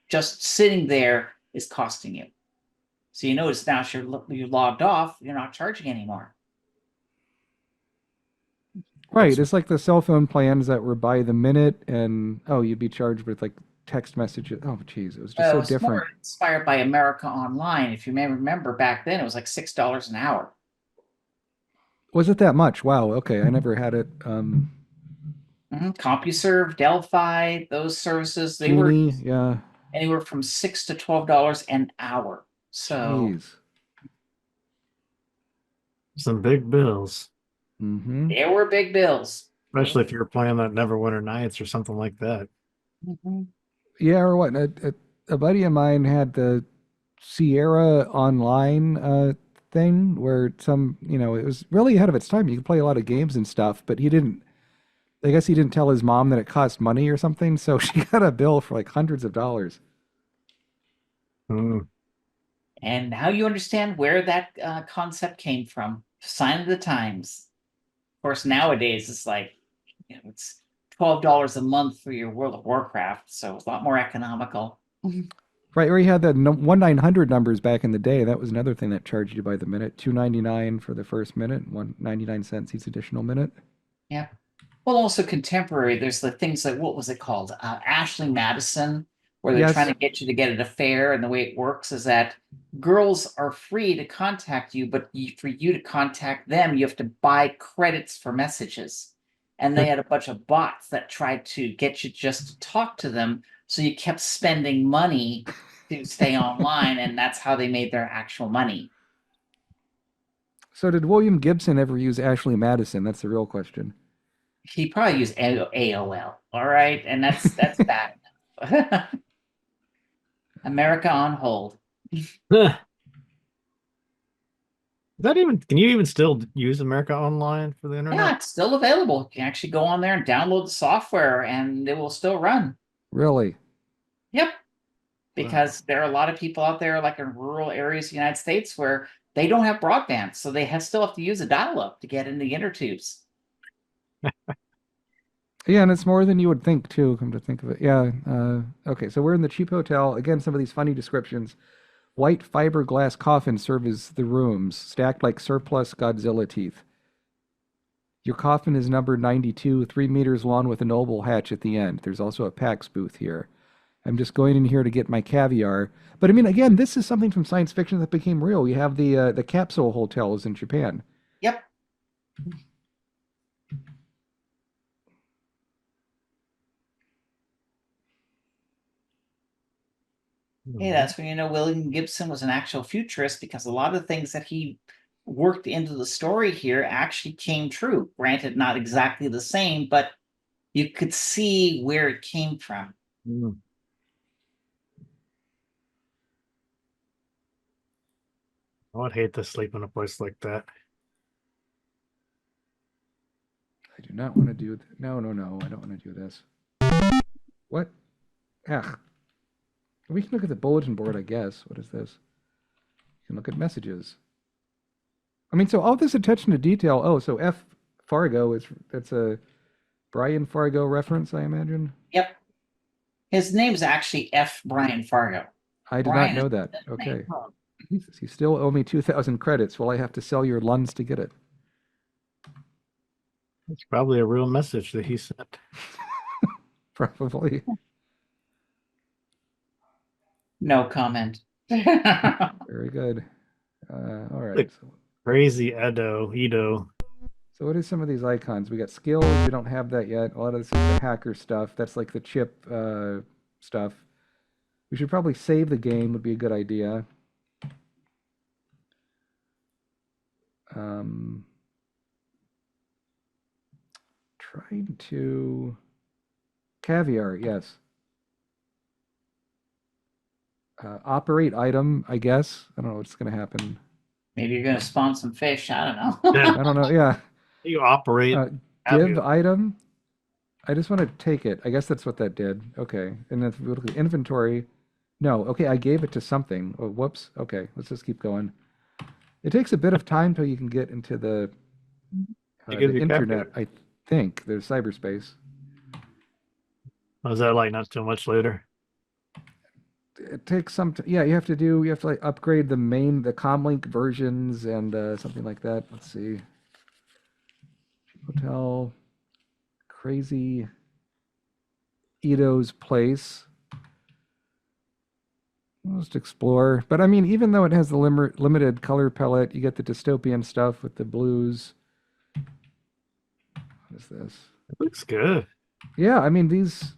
just sitting there is costing you. So you notice now if you're logged off, you're not charging anymore. Right, it's like the cell phone plans that were by the minute, and you'd be charged with like text messages. Oh, geez, it was just so It's different. more inspired by America Online. If you may remember back then, it was like $6 an hour. Was it that much? Wow. Okay, I never had it. CompuServe, Delphi, those services, they Genie, were yeah. anywhere from $6 to $12 an hour. So Jeez. Some big bills, Mm-hmm. there were big bills. especially if you're playing that Neverwinter Nights or something like that. Yeah, or what? A buddy of mine had the Sierra Online thing where it was really ahead of its time. You could play a lot of games and stuff, but I guess he didn't tell his mom that it cost money or something, so she got a bill for like hundreds of dollars. Mm. And now you understand where that concept came from. Sign of the times. Of course, nowadays it's like, it's $12 a month for your World of Warcraft, so it's a lot more economical. Right, where you had the 1-900 numbers back in the day. That was another thing that charged you by the minute. $2.99 for the first minute, 1.99 each additional minute. Yeah. Well, also contemporary, there's the things like, what was it called? Ashley Madison, where they're Yes. trying to get you to get at a fair. And the way it works is that girls are free to contact you, but for you to contact them, you have to buy credits for messages. And they had a bunch of bots that tried to get you just to talk to them. So you kept spending money to stay online, and that's how they made their actual money. So did William Gibson ever use Ashley Madison? That's the real question. He probably used AOL. All right, and that's bad enough. America on hold. Can you even still use America Online for the internet? Yeah, it's still available. You can actually go on there and download the software, and it will still run. Really? Yep. Because there are a lot of people out there, like in rural areas of the United States, where they don't have broadband, so they still have to use a dial-up to get in the inner tubes. Yeah, and it's more than you would think, too, come to think of it. Yeah. Okay, so we're in the cheap hotel. Again, some of these funny descriptions. White fiberglass coffins serve as the rooms, stacked like surplus Godzilla teeth. Your coffin is number 92, 3 meters long with a noble hatch at the end. There's also a PAX booth here. I'm just going in here to get my caviar. But I mean, again, this is something from science fiction that became real. We have the capsule hotels in Japan. Yep. Hey, that's when you know William Gibson was an actual futurist, because a lot of the things that he worked into the story here actually came true. Granted, not exactly the same, but you could see where it came from. Mm. I would hate to sleep in a place like that. I do not want to do no, I don't want to do this. What? Ugh. We can look at the bulletin board, I guess. What is this? You can look at messages. I mean, so all this attention to detail. Oh, so F. Fargo that's a Brian Fargo reference, I imagine. Yep. His name's actually F. Brian Fargo. I did Brian not know is that. his Okay. name. You still owe me 2,000 credits. Will I have to sell your Lunds to get it? It's probably a real message that he sent. Probably. No comment. Very good. All right. Like- Crazy Edo. So what are some of these icons? We got skills. We don't have that yet. A lot of this is the hacker stuff. That's like the chip stuff. We should probably save the game would be a good idea. trying to caviar, yes. Operate item, I guess. I don't know what's going to happen. Maybe you're gonna spawn some fish. I don't know. I don't know. Yeah. You operate. Give item. I just want to take it. I guess that's what that did. Okay. And then if we look at inventory. No. Okay. I gave it to something. Oh, whoops. Okay. Let's just keep going. It takes a bit of time till you can get into the internet. I think there's cyberspace. Was that like not too much later? It takes some. Yeah, you have to like upgrade the comlink versions and something like that. Let's see. Hotel. Crazy Ito's place. Let's explore. But I mean, even though it has the limited color palette, you get the dystopian stuff with the blues. What is this? It looks good. Yeah, I mean these.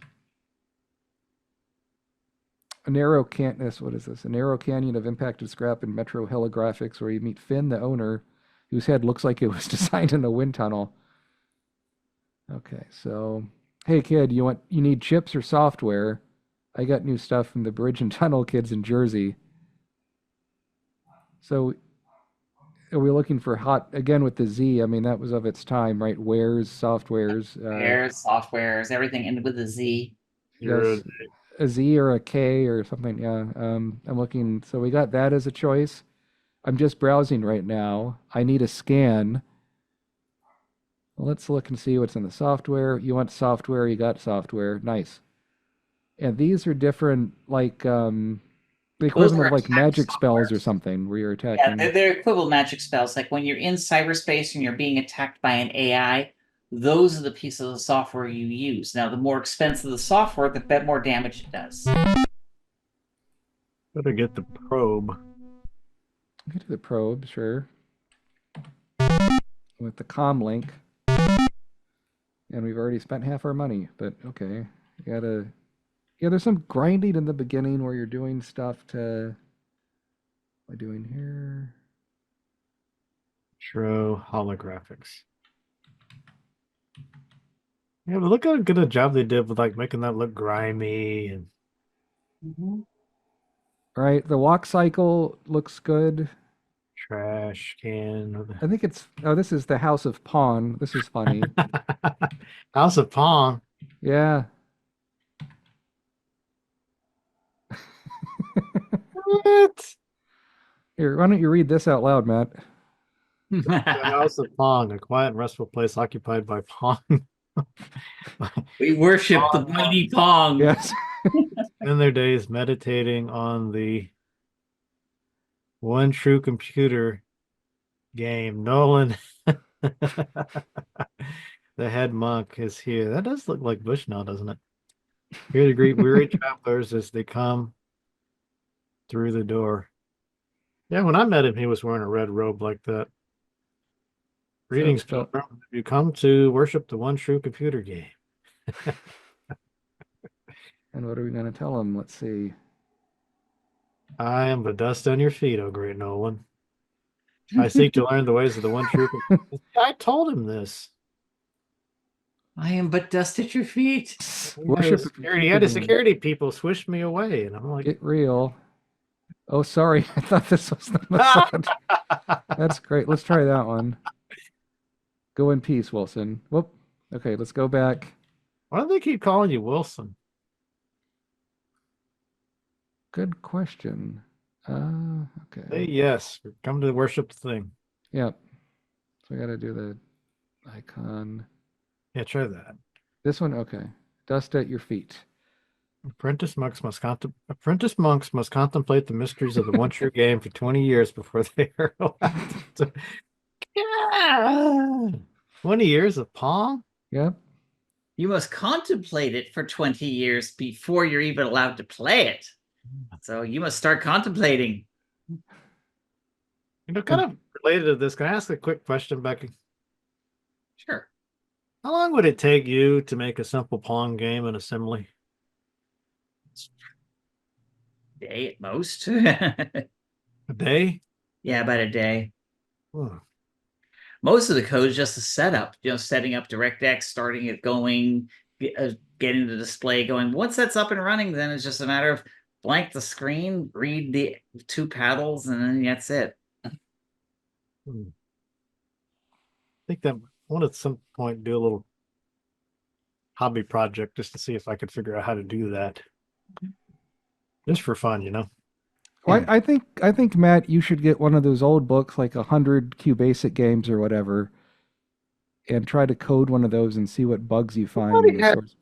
A narrow what is this? A narrow canyon of impacted scrap and metro holographics where you meet Finn, the owner, whose head looks like it was designed in a wind tunnel. Okay, so hey kid, you need chips or software? I got new stuff from the Bridge and Tunnel kids in Jersey. So are we looking for hot again with the Z? I mean, that was of its time, right? Wares, softwares. Softwares, everything ended with a Z. Yes, a Z or a K or something. Yeah. I'm looking. So we got that as a choice. I'm just browsing right now. I need a scan. Let's look and see what's in the software. You want software, you got software. Nice. And these are different, like the equivalent of like magic spells or something where you're attacking. Yeah, they're equivalent magic spells. Like when you're in cyberspace and you're being attacked by an AI, those are the pieces of the software you use. Now, the more expensive the software, the more damage it does. Better get the probe. Get to the probe, sure. With the comm link. And we've already spent half our money, but okay. You gotta... Yeah, there's some grinding in the beginning where you're doing stuff to... What am I doing here? Show holographics. Yeah, but look how good a job they did with like making that look grimy and... Right, the walk cycle looks good. Trash can. I think it's... Oh, this is the House of Pong. This is funny. House of Pong. Yeah. What? Here, why don't you read this out loud, Matt? The House of Pong, a quiet and restful place occupied by Pong. We worship the mighty Pong. Yes. In their days, meditating on the one true computer game. Nolan, the head monk, is here. That does look like Bushnell, doesn't it? Here to greet weary travelers as they come through the door. Yeah, when I met him, he was wearing a red robe like that. Greetings, pilgrim. You come to worship the one true computer game. And what are we going to tell him? Let's see. I am but dust on your feet, O great Nolan. I seek to learn the ways of the one true computer. I told him this. I am but dust at your feet. Worship security. He had the security people swish me away, and I'm like, get real. Oh, sorry. I thought this was the massage. That's great. Let's try that one. Go in peace, Wilson. Whoop. Okay, let's go back. Why do they keep calling you Wilson? Good question. Okay. Hey, yes, we're coming to worship the thing. Yep. So I got to do the icon. Yeah, try that. This one, okay. Dust at your feet. Apprentice monks must contemplate the mysteries of the one true game for 20 years before they are allowed to... Yeah. 20 years of Pong? Yep. You must contemplate it for 20 years before you're even allowed to play it. So you must start contemplating. You know, kind of related to this, can I ask a quick question, Becky? Sure. How long would it take you to make a simple Pong game in assembly? Day at most. A day? Yeah, about a day. Oh. Most of the code is just a setup, setting up DirectX, starting it going, getting the display going. Once that's up and running, then it's just a matter of blank the screen, read the 2 paddles, and then that's it. I think that I want at some point do a little hobby project just to see if I could figure out how to do that. Just for fun, Well, I think Matt, you should get one of those old books, like 100 QBasic games or whatever, and try to code one of those and see what bugs you find in the source.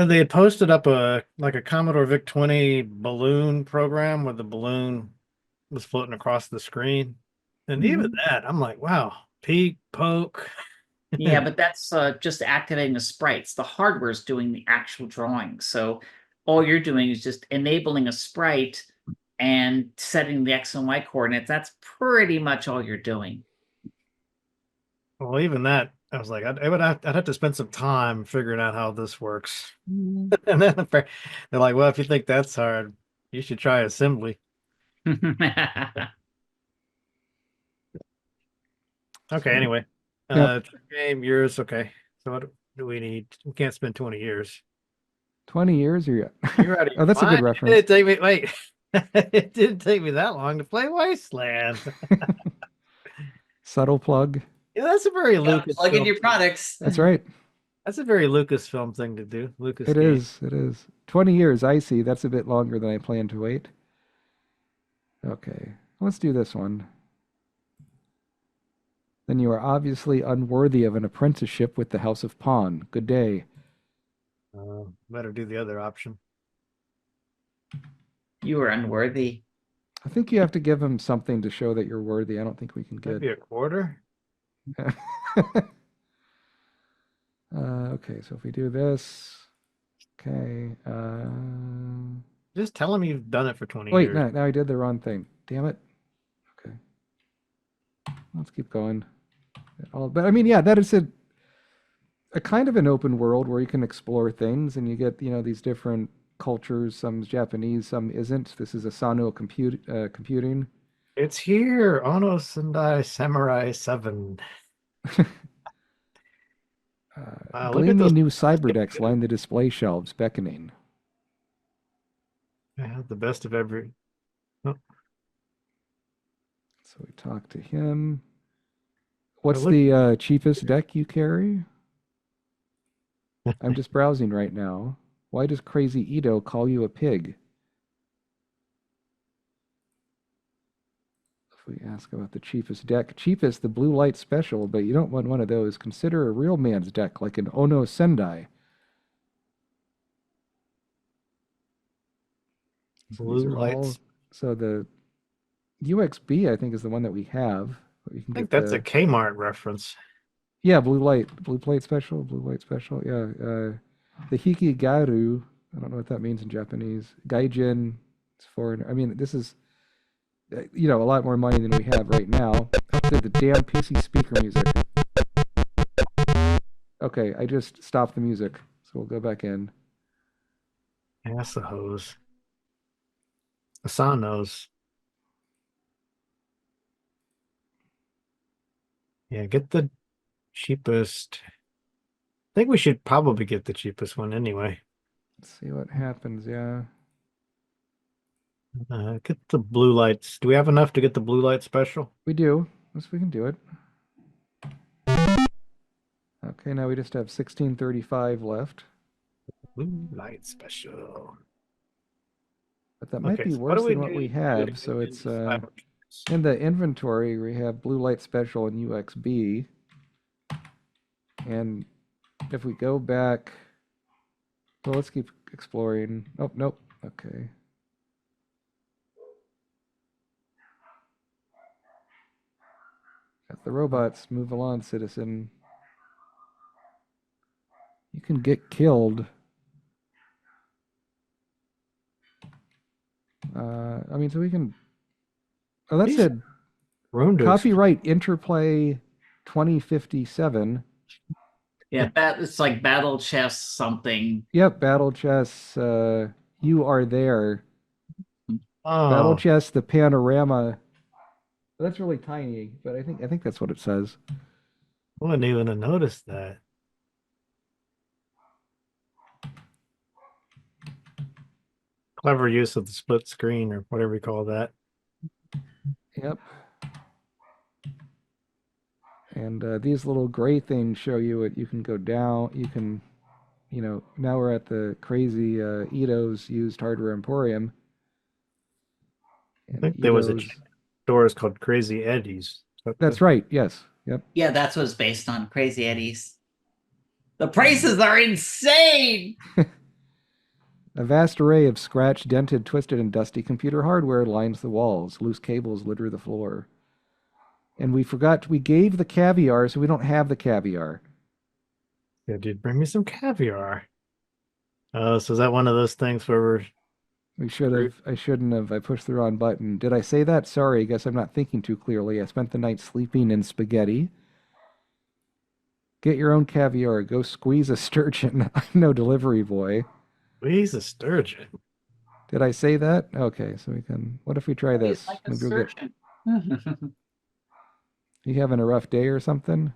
They had posted up a Commodore VIC-20 balloon program where the balloon was floating across the screen. And even that, I'm like, wow, peek, poke. Yeah, but that's just activating the sprites. The hardware is doing the actual drawing. So all you're doing is just enabling a sprite and setting the X and Y coordinates. That's pretty much all you're doing. Well, even that, I was like, I'd have to spend some time figuring out how this works. And then they're like, well, if you think that's hard, you should try assembly. Okay, anyway. Game, yours, okay. So what do we need? We can't spend 20 years. 20 years or You're ready. Oh, that's a good reference. It didn't take me, wait. It didn't take me that long to play Wasteland. Subtle plug. Yeah, that's a very Lucas. Plug in your products. That's right. That's a very Lucasfilm thing to do. Lucas. It is. 20 years, I see. That's a bit longer than I planned to wait. Okay, let's do this one. Then you are obviously unworthy of an apprenticeship with the House of Pong. Good day. Better do the other option. You are unworthy. I think you have to give him something to show that you're worthy. I don't think we can get... Maybe a quarter? Okay, so if we do this... Okay. Just tell him you've done it for 20 Wait, years. no, now I did the wrong thing. Damn it. Okay. Let's keep going. But I mean, yeah, that is a kind of an open world where you can explore things and you get, these different cultures. Some's Japanese, some isn't. This is Asano computing. It's here, Ono Sendai Samurai 7. Gleaming new cyberdecks line the display shelves, beckoning. I have the best of every... Oh. So we talk to him. What's the cheapest deck you carry? I'm just browsing right now. Why does Crazy Ito call you a pig? If we ask about the cheapest deck, cheapest, the blue light special, but you don't want one of those. Consider a real man's deck, like an Ono Sendai. Blue lights. So the UXB, I think, is the one that we have. You can I think that's a Kmart reference. Yeah, blue light special, blue light special. Yeah, the Hikigaru. I don't know what that means in Japanese. Gaijin, it's foreign. I mean, this is, a lot more money than we have right now. The damn PC speaker music. Okay, I just stopped the music, so we'll go back in. That's the hose. Asano's. Yeah, get the cheapest. I think we should probably get the cheapest one anyway. Let's see what happens, yeah. Get the blue lights. Do we have enough to get the blue light special? We do. Yes, we can do it. Okay, now we just have 1635 left. Blue light special. But that might be worse than what we have. So it's in the inventory, we have blue light special and UXB. And if we go back, well, let's keep exploring. Oh, nope. Okay. Got the robots. Move along, citizen. You can get killed. I mean, so we can... Oh, that said copyright Interplay 2057. Yeah, it's like Battle Chess something. Yep, Battle Chess. You are there. Oh. Battle Chess, the panorama. That's really tiny, but I think that's what it says. wouldn't even have noticed that. Clever use of the split screen or whatever you call that. Yep. And these little gray things show you it. You can go down. You can, now we're at the crazy Ito's used hardware emporium. I And think there was a Ito's. store called Crazy Eddie's. That's right. Yes. Yep. Yeah, that's what it's based on. Crazy Eddie's. The prices are insane. A vast array of scratched, dented, twisted, and dusty computer hardware lines the walls. Loose cables litter the floor. And we gave the caviar, so we don't have the caviar. Yeah, dude, bring me some caviar. Oh, so is that one of those things where I shouldn't have. I pushed the wrong button. Did I say that? Sorry, I guess I'm not thinking too clearly. I spent the night sleeping in spaghetti. Get your own caviar. Go squeeze a sturgeon. I'm no delivery boy. he's a sturgeon? Did I say that? Okay, so we can. What if we try this? Like a Maybe we'll get. surgeon. You having a rough day or something?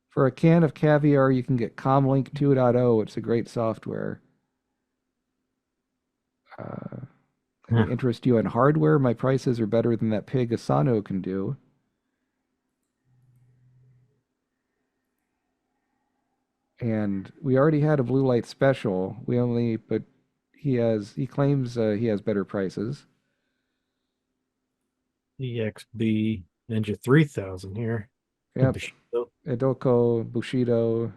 For a can of caviar, you can get Comlink 2.0. It's a great software. Any interest you in hardware? My prices are better than that pig Asano can do. And we already had a blue light special. But he claims he has better prices. EXB Ninja 3000 here. Yep. Bushido. Edoko, Bushido.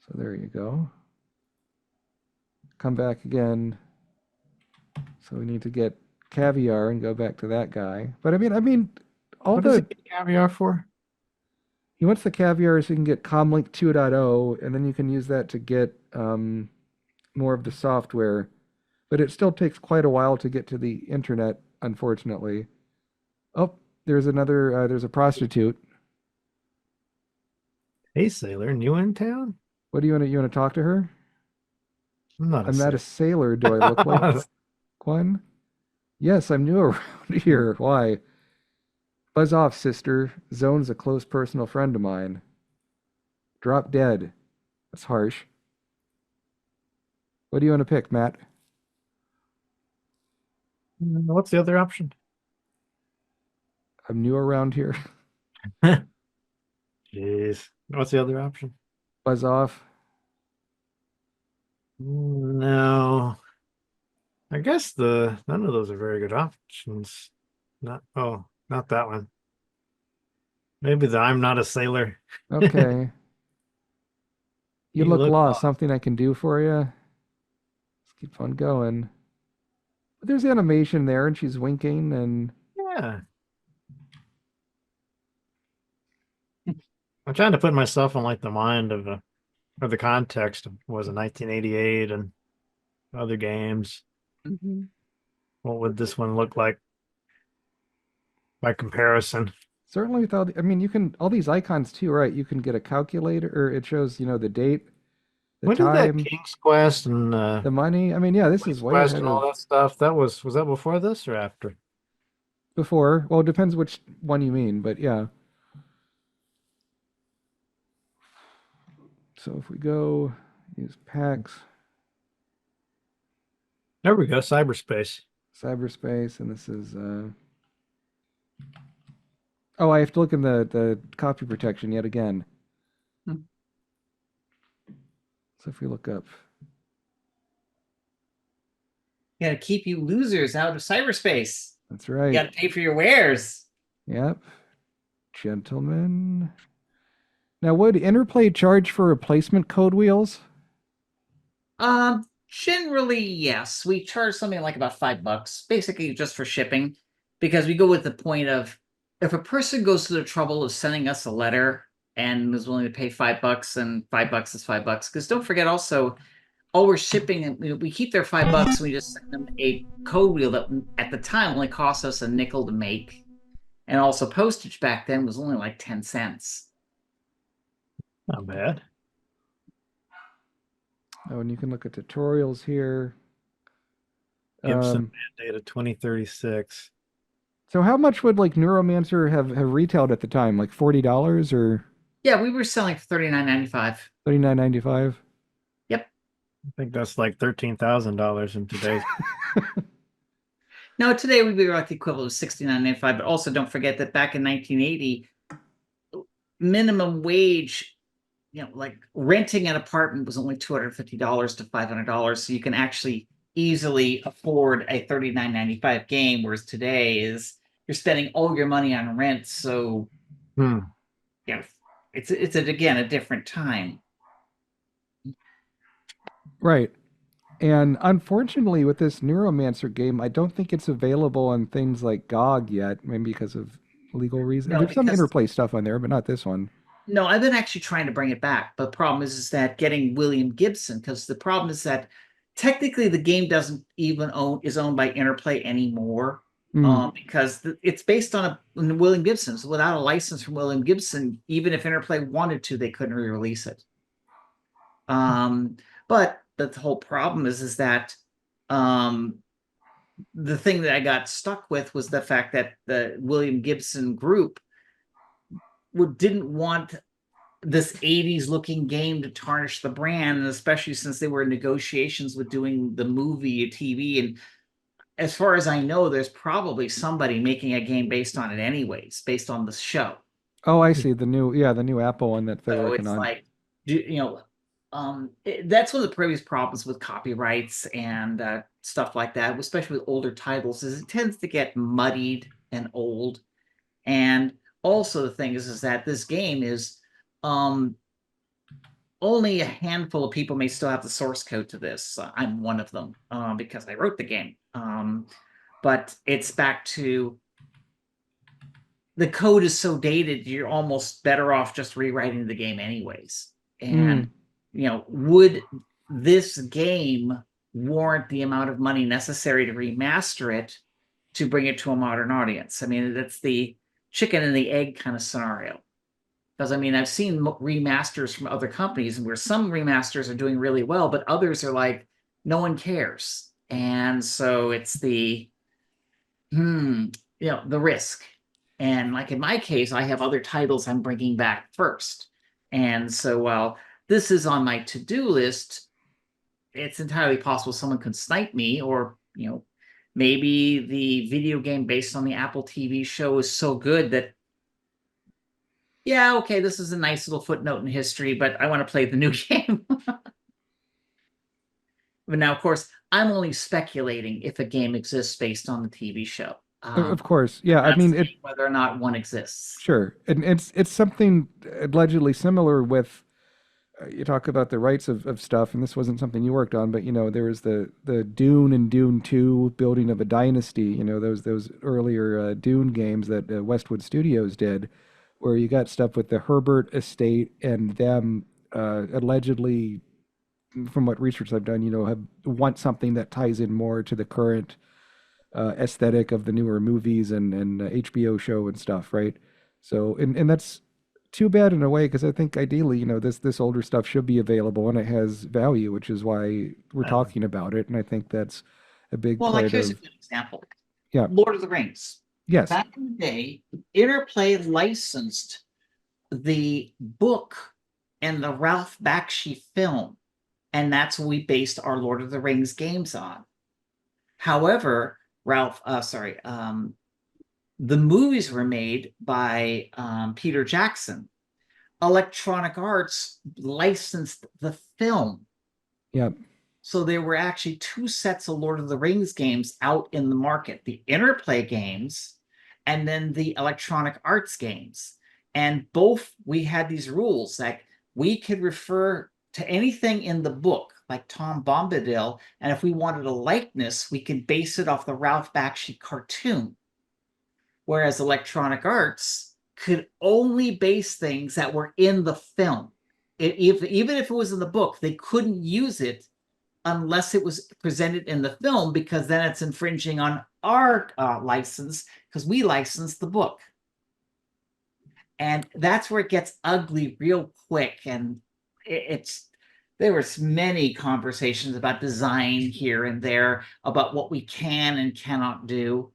So there you go. Come back again. So we need to get caviar and go back to that guy. But I mean, all What does the it get caviar for? he wants the caviar so you can get Comlink 2.0, and then you can use that to get more of the software. But it still takes quite a while to get to the internet, unfortunately. Oh, there's a prostitute. Hey, sailor, new in town? What do you want to talk to her? I'm not I'm not a sailor. Do I look like one? Yes, I'm new around here. Why? Buzz off, sister. Zone's a close personal friend of mine. Drop dead. That's harsh. What do you want to pick, Matt? What's the other option? I'm new around here. Jeez. What's the other option? Buzz off. No. I guess none of those are very good options. Not that one. Maybe the I'm not a sailor. Okay. You You look look lost. lost. Something I can do for you? Let's keep on going. But there's animation there, and she's winking, and Yeah. I'm trying to put myself in like the mind of or the context of was it 1988 and other games. Mhm. What would this one look like by comparison? certainly without. You can all these icons too, right? You can get a calculator, or it shows, the date, the When did that time, King's Quest and the money. Yeah, this is Queen's way Quest ahead and all of that stuff? Was that before this or after? before. Well, it depends which one you mean, but yeah. So if we go use packs, There we go, cyberspace. cyberspace, and this is oh, I have to look in the copy protection yet again. Hmm. So if we look up, Gotta keep you losers out of cyberspace. that's You right. gotta pay for your wares. Yep. Gentlemen. Now, would Interplay charge for replacement code wheels? Generally, yes. We charge something like about $5, basically just for shipping, because we go with the point of if a person goes to the trouble of sending us a letter and is willing to pay $5, and $5 is $5. Because don't forget also, all we're shipping, and we keep their $5 and we just send them a code wheel that at the time only cost us a nickel to make. And also postage back then was only like 10 cents. Not bad. Oh, and you can look at tutorials here. Gibson mandate of 2036. So how much would like Neuromancer have retailed at the time? Like $40 or Yeah, we were selling for $39.95. $39.95? Yep. I think that's like $13,000 in today's. No, today we'd be like the equivalent of $69.95. But also don't forget that back in 1980, minimum wage, like renting an apartment was only $250 to $500. So you can actually easily afford a $39.95 game, whereas today is you're spending all your money on rent. So it's again a different time. Right. And unfortunately, with this Neuromancer game, I don't think it's available on things like GOG yet, maybe because of legal reasons. No, There's some because interplay stuff on there, but not this one. no, I've been actually trying to bring it back, but the problem is that getting William Gibson, because the problem is that technically the game doesn't even is owned by Interplay anymore, because it's based on William Gibson. So without a license from William Gibson, even if Interplay wanted to, they couldn't re-release it. But the whole problem is that the thing that I got stuck with was the fact that the William Gibson group didn't want this 80s looking game to tarnish the brand, and especially since they were in negotiations with doing the movie, TV. And as far as I know, there's probably somebody making a game based on it anyways, based on the show. Oh, I see. The new Apple one that they're So working it's on. like, that's one of the previous problems with copyrights and stuff like that, especially with older titles, is it tends to get muddied and old. And also the thing is that this game is only a handful of people may still have the source code to this. I'm one of them because I wrote the game. But it's back to the code is so dated, you're almost better off just rewriting the game anyways. And, would this game warrant the amount of money necessary to remaster it to bring it to a modern audience? I mean, that's the chicken and the egg kind of scenario. Because I mean, I've seen remasters from other companies where some remasters are doing really well, but others are like, no one cares. And so it's the risk. And like in my case, I have other titles I'm bringing back first. And so while this is on my to-do list, it's entirely possible someone could snipe me, or, maybe the video game based on the Apple TV show is so good that, yeah, okay, this is a nice little footnote in history, but I want to play the new game. But now, of course, I'm only speculating if a game exists based on the TV show. Of course, yeah. I mean, whether or not one exists. Sure, and it's something allegedly similar with. You talk about the rights of stuff, and this wasn't something you worked on, but there was the Dune and Dune 2 building of a dynasty. Those earlier Dune games that Westwood Studios did, where you got stuff with the Herbert estate and them allegedly, from what research I've done, want something that ties in more to the current aesthetic of the newer movies and HBO show and stuff, right? So, and that's too bad in a way, because I think ideally, this older stuff should be available and it has value, which is why we're talking about it. And I think that's a big part like here's a good example. Yeah, Lord of the Rings. Yes. Back in the day, Interplay licensed the book and the Ralph Bakshi film, and that's what we based our Lord of the Rings games on. However, the movies were made by Peter Jackson. Electronic Arts licensed the film. Yep. So there were actually two sets of Lord of the Rings games out in the market, the Interplay games and then the Electronic Arts games. And both, we had these rules that we could refer to anything in the book, like Tom Bombadil, and if we wanted a likeness, we could base it off the Ralph Bakshi cartoon. Whereas Electronic Arts could only base things that were in the film. Even if it was in the book, they couldn't use it unless it was presented in the film, because then it's infringing on our license, because we licensed the book. And that's where it gets ugly real quick. And there was many conversations about design here and there, about what we can and cannot do.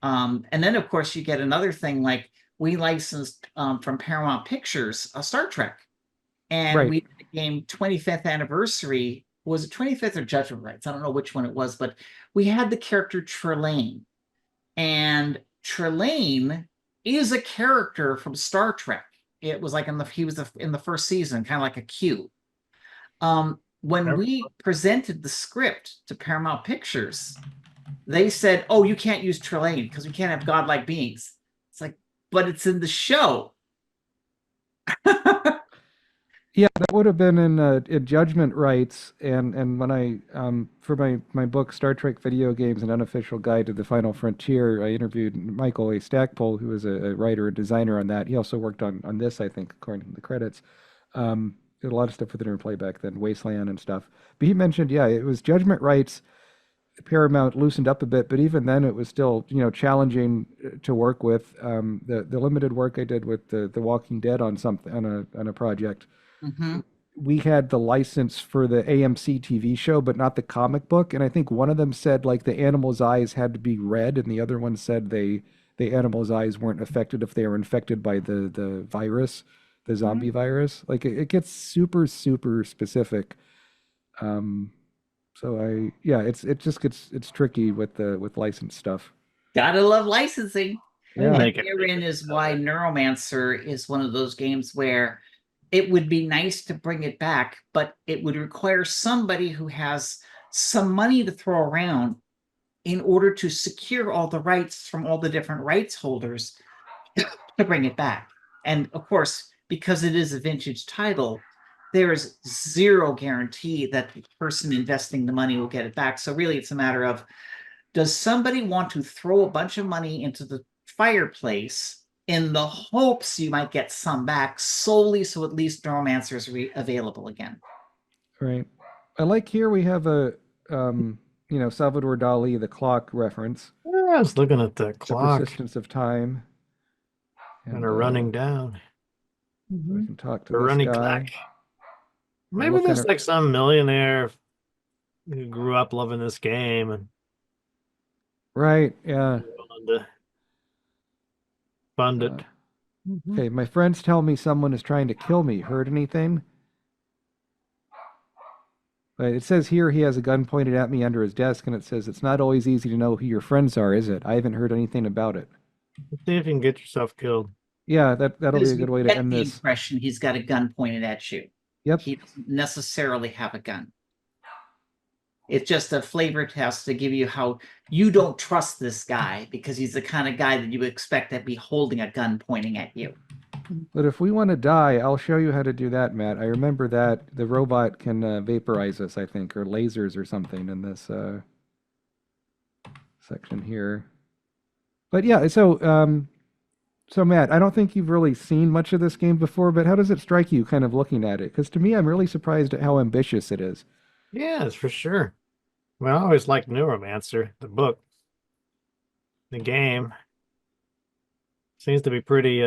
And then, of course, you get another thing like we licensed from Paramount Pictures Star Trek. And Right. we did the game 25th anniversary. Was it 25th or Judgment Rights? I don't know which one it was, but we had the character Trelane. And Trelane is a character from Star Trek. It was like he was in the first season, kind of like a Q. When we presented the script to Paramount Pictures, they said, "Oh, you can't use Trelane because we can't have godlike beings." It's like, but it's in the show. Yeah, that would have been in Judgment Rights, and when I for my book Star Trek Video Games: An Unofficial Guide to the Final Frontier, I interviewed Michael A. Stackpole, who is a writer and designer on that. He also worked on this, I think, according to the credits. Did a lot of stuff with Interplay back then, Wasteland and stuff. But he mentioned, yeah, it was Judgment Rights. Paramount loosened up a bit, but even then, it was still challenging to work with. The limited work I did with the Walking Dead on a project. Mm-hmm. We had the license for the AMC TV show, but not the comic book. And I think one of them said like the animal's eyes had to be red, and the other one said the animal's eyes weren't affected if they were infected by the virus, the zombie virus. Like it gets super, super specific. So it's tricky with licensed stuff. Gotta love licensing. Yeah. And herein is why Neuromancer is one of those games where it would be nice to bring it back, but it would require somebody who has some money to throw around in order to secure all the rights from all the different rights holders to bring it back. And of course, because it is a vintage title, there is zero guarantee that the person investing the money will get it back. So really, it's a matter of, does somebody want to throw a bunch of money into the fireplace in the hopes you might get some back solely so at least Neuromancer is available again? Right. I like here we have a Salvador Dali, the clock reference. Yeah, I was looking at the The clock persistence of time. and are running down. We can talk to A this running guy. clock. Maybe looking there's at- like some millionaire who grew up loving this game and Right, yeah. willing to fund it. Okay, my friends tell me someone is trying to kill me. Heard anything? But it says here he has a gun pointed at me under his desk, and it says it's not always easy to know who your friends are, is it? I haven't heard anything about it. Let's see if you can get yourself killed. Yeah, that'll be a good way to end the this. impression he's got a gun pointed at you. Yep. He doesn't necessarily have a gun. It's just a flavor test to give you how you don't trust this guy because he's the kind of guy that you would expect to be holding a gun pointing at you. But if we want to die, I'll show you how to do that, Matt. I remember that the robot can vaporize us, I think, or lasers or something in this section here. But yeah, so Matt, I don't think you've really seen much of this game before, but how does it strike you kind of looking at it? Because to me, I'm really surprised at how ambitious it is. Yeah, for sure. Well, I always liked Neuromancer, the book. The game seems to be pretty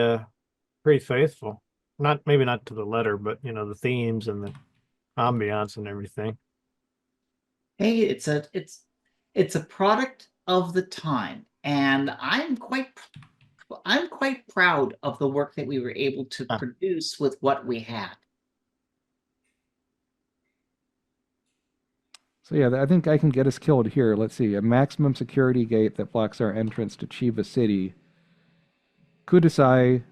faithful. Maybe not to the letter, but the themes and the ambiance and everything. Hey, it's a product of the time, and I'm quite proud of the work that we were able to produce with what we had. So yeah, I think I can get us killed here. Let's see, a maximum security gate that blocks our entrance to Chiba City. Kudasai.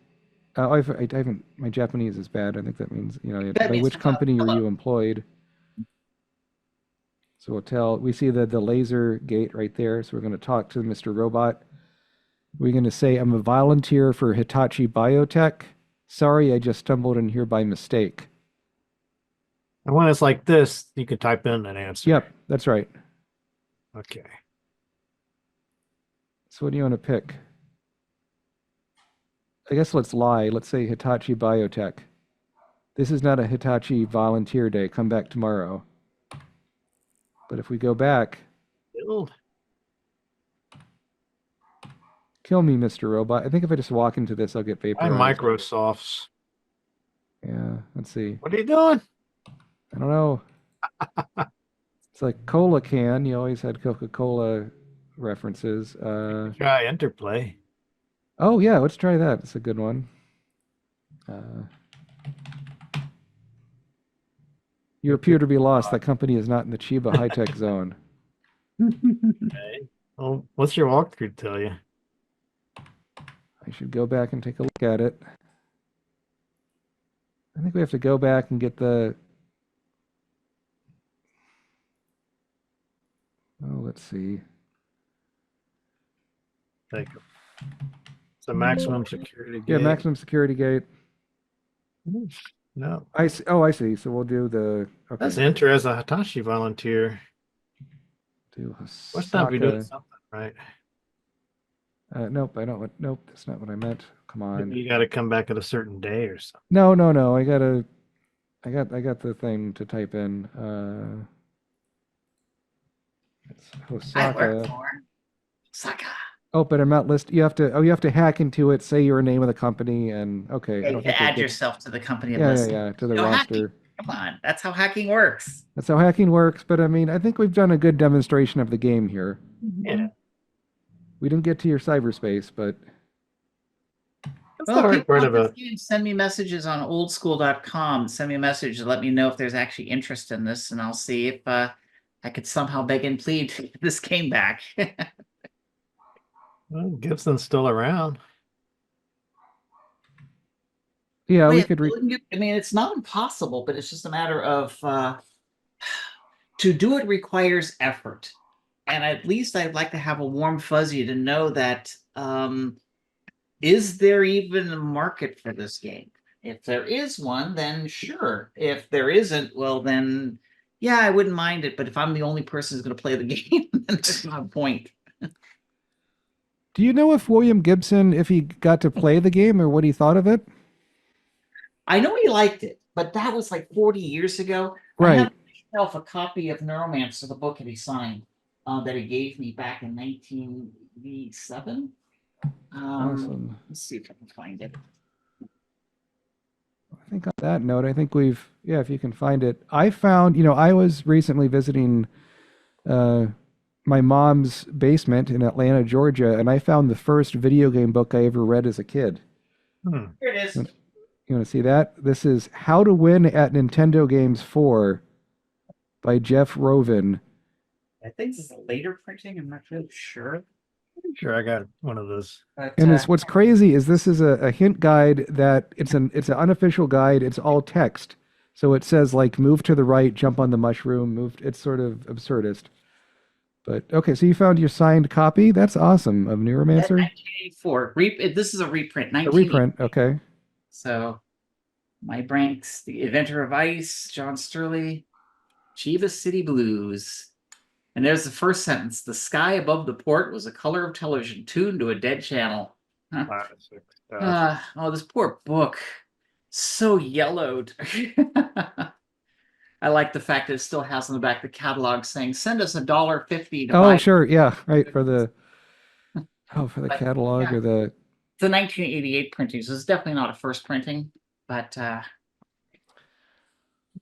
I haven't. My Japanese is bad. I think that means by which company are you employed? So we see the laser gate right there. So we're going to talk to Mr. Robot. We're going to say, I'm a volunteer for Hitachi Biotech. Sorry, I just stumbled in here by mistake. And when it's like this, you can type in an answer. Yep, that's right. Okay. So what do you want to pick? I guess let's lie. Let's say Hitachi Biotech. This is not a Hitachi volunteer day. Come back tomorrow. But if we go back... Kill me, Mr. Robot. I think if I just walk into this, I'll get vaporized. Microsoft's. Yeah, let's see. What are you doing? I don't know. It's like cola can. You always had Coca-Cola references. Try Interplay. Oh yeah, let's try that. It's a good one. You appear to be lost. That company is not in the Chiba high-tech zone. Okay. Well, what's your walkthrough tell you? I should go back and take a look at it. I think we have to go back and get the... Oh, let's see. Like, it's a maximum security Yeah, gate. maximum security gate. No. I see. Oh, I see. So we'll do the... Okay. That's enter as a Hitachi volunteer. Do Must not be doing Hasaka. something right. Nope, I don't want... Nope, that's not what I meant. Come on. You got to come back at a certain day or something. No, no, no. I got the thing to type in. It's I work Hosaka. for Saka. Oh, but I'm not list. You have to hack into it, say your name of the company, and okay. I You don't have think to we'll add get- yourself to the company Yeah, list. yeah, to the No roster. hacking. Come on, that's how hacking works. That's how hacking works. But I mean, I think we've done a good demonstration of the game here. Yeah. We didn't get to your cyberspace, but That's Well, the hard people part want this about game, send me messages on oldschool.com. Send me a message to let me know if there's actually interest in this, and I'll see if I could somehow beg and plead to get this game back. well, Gibson's still around. yeah, Well, we yeah, could. I mean, it's not impossible, but it's just a matter of to do it requires effort. And at least I'd like to have a warm fuzzy to know that is there even a market for this game? If there is one, then sure. If there isn't, well, then yeah, I wouldn't mind it. But if I'm the only person who's going to play the game, then there's no point. Do you know if William Gibson, if he got to play the game or what he thought of it? I know he liked it, but that was like 40 years ago. I Right. have myself a copy of Neuromancer, the book that he signed, that he gave me back in 1987. Awesome. Let's see if I can find it. I think on that note, I think we've, yeah, if you can find it. I found, I was recently visiting my mom's basement in Atlanta, Georgia, and I found the first video game book I ever read as a kid. Hmm. Here it is. You want to see that? This is How to Win at Nintendo Games 4 by Jeff Rovin. I think this is a later printing. I'm not really sure. Pretty sure I got one of those. But, And it's what's crazy is this is a hint guide that it's an unofficial guide. It's all text. So it says like move to the right, jump on the mushroom, move. It's sort of absurdist. But okay, so you found your signed copy. That's awesome of Neuromancer. 1984. This is a reprint. A 1980. reprint. Okay. So, my Branks, The Inventor of Ice, John Sterling, Chiba City Blues. And there's the first sentence. The sky above the port was a color of television tuned to a dead channel. Huh. Classic stuff. Oh, this poor book. So yellowed. I like the fact that it still has on the back the catalog saying, send us $1.50 to Oh, buy. sure. Yeah. Right. For the But, catalog yeah. or the. It's a 1988 printing, so it's definitely not a first printing. But I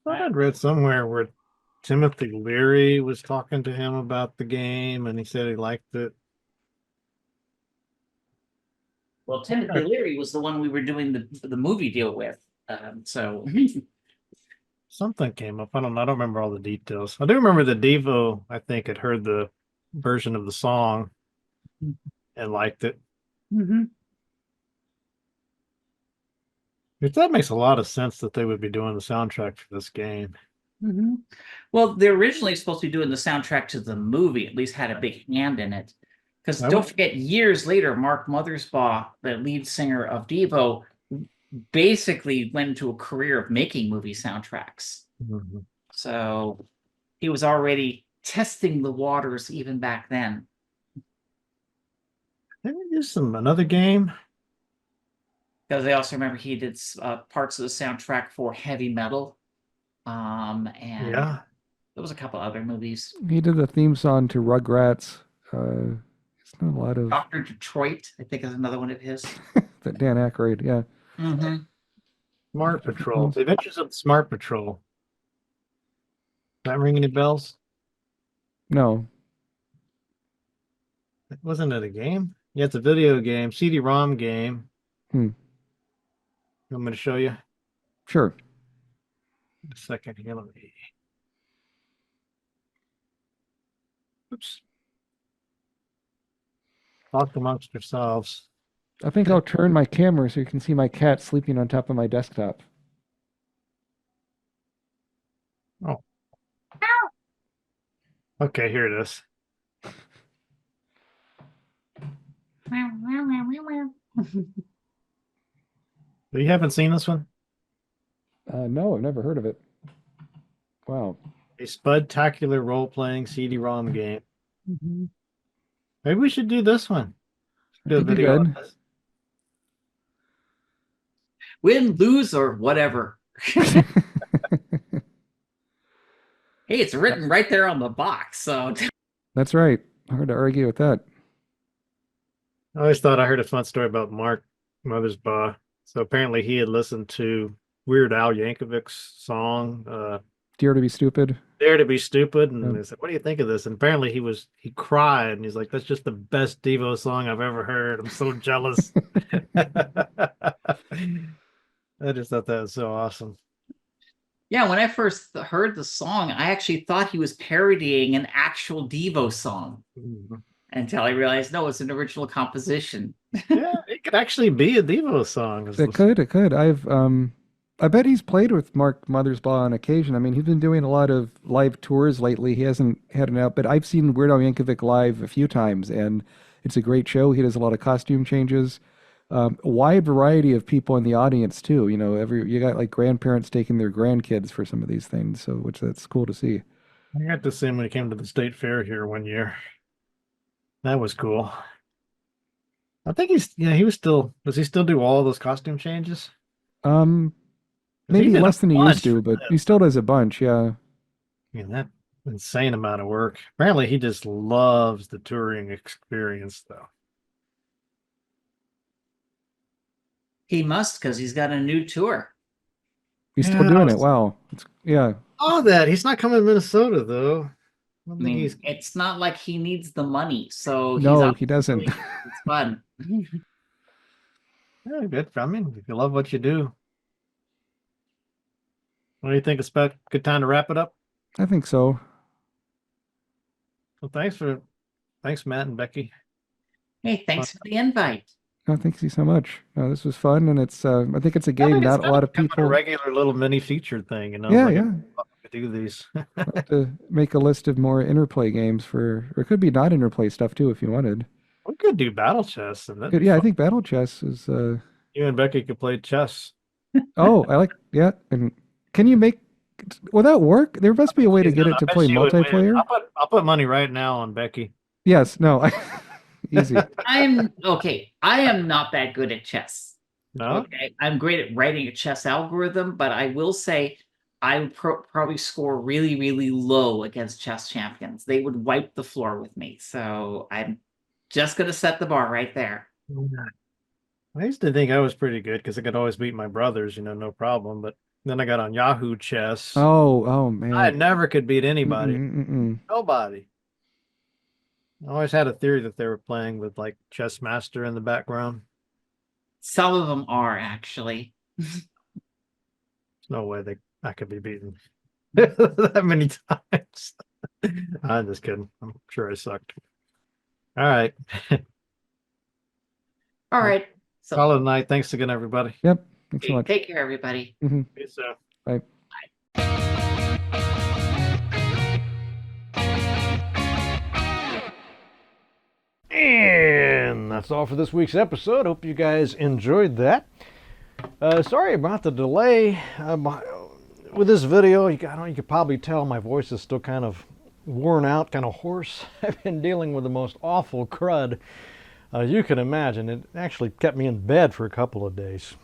thought I'd read somewhere where Timothy Leary was talking to him about the game and he said he liked it. well, Timothy Leary was the one we were doing the movie deal with. So Something came up. I don't remember all the details. I do remember that Devo, I think, had heard the version of the song and liked it. Which that makes a lot of sense that they would be doing the soundtrack for this game. Well, they're originally supposed to be doing the soundtrack to the movie, at least had a big hand in it. Because Oh. don't forget, years later, Mark Mothersbaugh, the lead singer of Devo, basically went into a career of making movie soundtracks. Mhm. So he was already testing the waters even back then. Didn't we do another game? Because I also remember he did parts of the soundtrack for Heavy Metal. And Yeah. there was a couple other movies. He did the theme song to Rugrats. It's not a lot of Dr. Detroit, I think, is another one of his. that Dan Aykroyd. Yeah. Smart Patrol. The Adventures of the Smart Patrol. That ring any bells? No. Wasn't it a game? Yeah, it's a video game, CD-ROM game. Hmm. You want me to show you? Sure. A second here. Let me. Oops. Talk amongst yourselves. I think I'll turn my camera so you can see my cat sleeping on top of my desktop. Oh. Okay, here it is. You haven't seen this one? No, I've never heard of it. Wow. A Spudtacular role-playing CD-ROM game. Maybe we should do this one. Do a That'd be video on good. this. Win, lose, or whatever. Hey, it's written right there on the box. So That's right. Hard to argue with that. I always thought I heard a fun story about Mark Mothersbaugh. So apparently he had listened to Weird Al Yankovic's song, Dare to be stupid. Dare to be Stupid. And Yeah. they said, what do you think of this? And apparently he cried and he's like, that's just the best Devo song I've ever heard. I'm so jealous. I just thought that was so awesome. yeah, when I first heard the song, I actually thought he was parodying an actual Devo song until I realized no, it's an original composition. Yeah, it could actually be a Devo song. It could. I bet he's played with Mark Mothersbaugh on occasion. I mean, he's been doing a lot of live tours lately. He hasn't had an out, but I've seen Weird Al Yankovic live a few times, and it's a great show. He does a lot of costume changes. A wide variety of people in the audience too. You know, you got like grandparents taking their grandkids for some of these things, so that's cool to see. I got to see him when he came to the state fair here one year. That was cool. I think does he still do all those costume changes? Maybe did a less than he bunch used to, for but this. he still does a bunch. Yeah. I mean, that insane amount of work. Apparently he just loves the touring experience though. He must, because he's got a new tour. He's Yeah, still I doing was- it. Wow. Yeah. Oh, that he's not coming to Minnesota though. I I don't think mean, he's it's not like he needs the money, so No, he's he doesn't. It's fun. yeah, good. I mean, if you love what you do. What do you think? It's about good time to wrap it up. I think so. Well, thanks, Matt and Becky. Hey, thanks for the invite. No, thank you so much. This was fun, and it's I think it's a I game think it's not a gonna lot of become people. a regular little mini feature thing, you know. Yeah, like yeah. do these. I'll have to make a list of more interplay games or it could be not interplay stuff too if you wanted. We could do battle chess, and that'd be Yeah, I fun. think battle chess is. You and Becky could play chess. Oh, I like. Yeah, and can you make? Will that work? There must be a way to get I it to bet play she would win. multiplayer. I'll put money right now on Becky. Yes. No. Easy. I am not that good at chess. No, Okay, I'm great at writing a chess algorithm, but I will say I would probably score really, really low against chess champions. They would wipe the floor with me. So I'm just going to set the bar right there. I used to think I was pretty good because I could always beat my brothers, no problem. But then I got on Yahoo Chess. Oh man. I never could beat anybody. Mm-mm. Nobody. I always had a theory that they were playing with like Chess Master in the background. Some of them are actually. There's no way I could be beaten that many times. I'm just kidding. I'm sure I sucked. All right. All right. So Call it a night. Thanks again, everybody. Yep. Thanks so much. take care, everybody. Peace out. Bye. And that's all for this week's episode. Hope you guys enjoyed that. Sorry about the delay with this video. You could probably tell my voice is still kind of worn out, kind of hoarse. I've been dealing with the most awful crud you can imagine. It actually kept me in bed for a couple of days.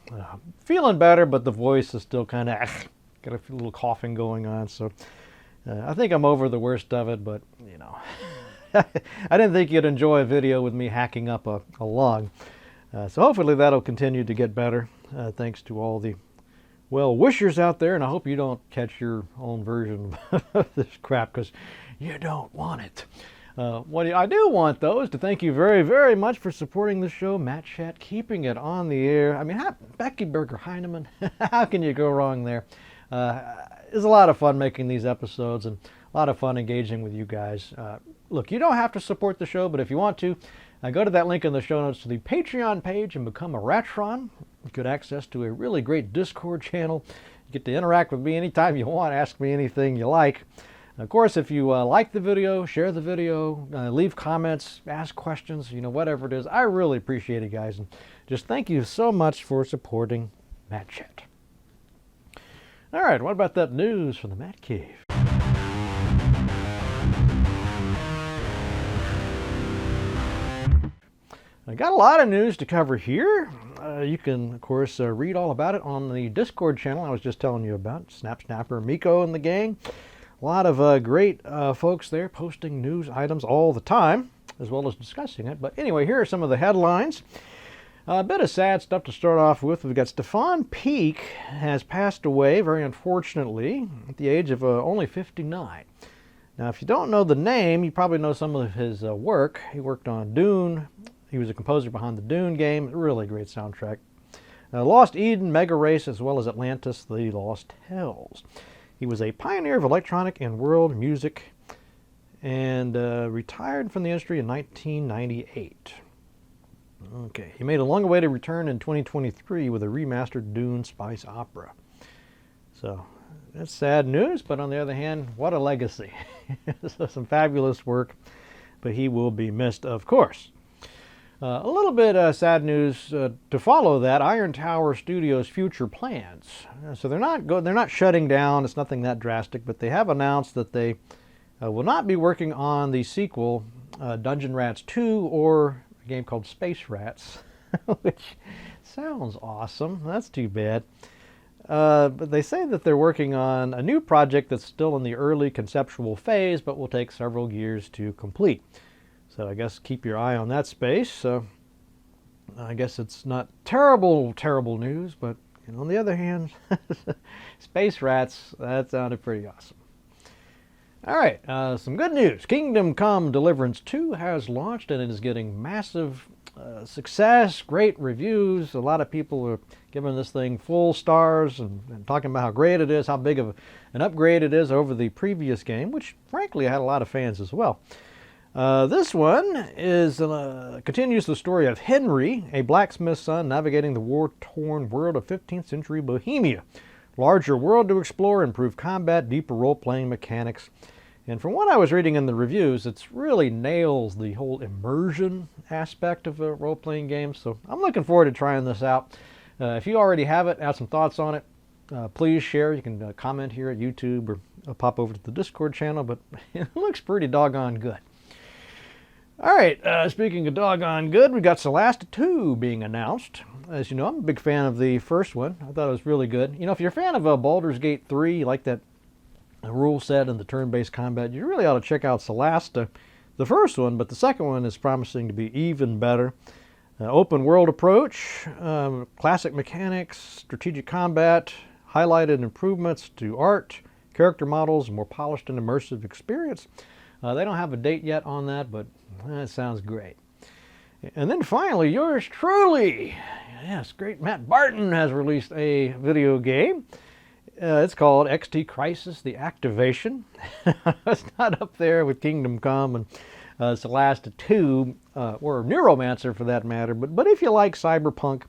Feeling better, but the voice is still kind of got a little coughing going on. So I think I'm over the worst of it, but I didn't think you'd enjoy a video with me hacking up a log. So hopefully that'll continue to get better, thanks to all the well-wishers out there, and I hope you don't catch your own version of this crap, because you don't want it. What I do want, though, is to thank you very, very much for supporting the show, Matt Chat, keeping it on the air. I mean, Becky Burger Heineman, how can you go wrong there? It's a lot of fun making these episodes and a lot of fun engaging with you guys. Look, you don't have to support the show, but if you want to, go to that link in the show notes to the Patreon page and become a Ratron. You get access to a really great Discord channel. You get to interact with me anytime you want, ask me anything you like. Of course, if you like the video, share the video, leave comments, ask questions, whatever it is. I really appreciate it, guys. And just thank you so much for supporting Matt Chat. All right, what about that news from the Matt Cave? I got a lot of news to cover here. You can, of course, read all about it on the Discord channel I was just telling you about. Snap Snapper, Miko, and the gang. A lot of great folks there posting news items all the time, as well as discussing it. But anyway, here are some of the headlines. A bit of sad stuff to start off with. We've got Stefan Peak has passed away, very unfortunately, at the age of only 59. Now, if you don't know the name, you probably know some of his work. He worked on Dune. He was a composer behind the Dune game. Really great soundtrack. Lost Eden, Mega Race, as well as Atlantis, The Lost Hells. He was a pioneer of electronic and world music and retired from the industry in 1998. Okay, he made a long-awaited return in 2023 with a remastered Dune Spice Opera. So, that's sad news, but on the other hand, what a legacy. So some fabulous work, but he will be missed, of course. A little bit sad news to follow that. Iron Tower Studios' future plans. So they're not shutting down. It's nothing that drastic, but they have announced that they will not be working on the sequel, Dungeon Rats 2, or a game called Space Rats, which sounds awesome. That's too bad. But they say that they're working on a new project that's still in the early conceptual phase, but will take several years to complete. So I guess keep your eye on that space. So I guess it's not terrible news, but on the other hand, Space Rats, that sounded pretty awesome. All right, some good news. Kingdom Come Deliverance 2 has launched and it is getting massive success, great reviews. A lot of people are giving this thing full stars and talking about how great it is, how big of an upgrade it is over the previous game, which frankly had a lot of fans as well. This one continues the story of Henry, a blacksmith's son navigating the war-torn world of 15th century Bohemia. Larger world to explore, improved combat, deeper role-playing mechanics. And from what I was reading in the reviews, it really nails the whole immersion aspect of a role-playing game. So I'm looking forward to trying this out. If you already have it, have some thoughts on it, please share. You can comment here at YouTube or pop over to the Discord channel, but it looks pretty doggone good. All right, speaking of doggone good, we got Celeste 2 being announced. As you know, I'm a big fan of the first one. I thought it was really good. If you're a fan of Baldur's Gate 3, you like that rule set and the turn-based combat, you really ought to check out Celeste, the first one, but the second one is promising to be even better. Open world approach, classic mechanics, strategic combat, highlighted improvements to art, character models, more polished and immersive experience. They don't have a date yet on that, but that sounds great. And then finally, yours truly, yes, great Matt Barton has released a video game. It's called XT Crisis, The Activation. It's not up there with Kingdom Come and Celeste 2, or Neuromancer for that matter, but if you like cyberpunk,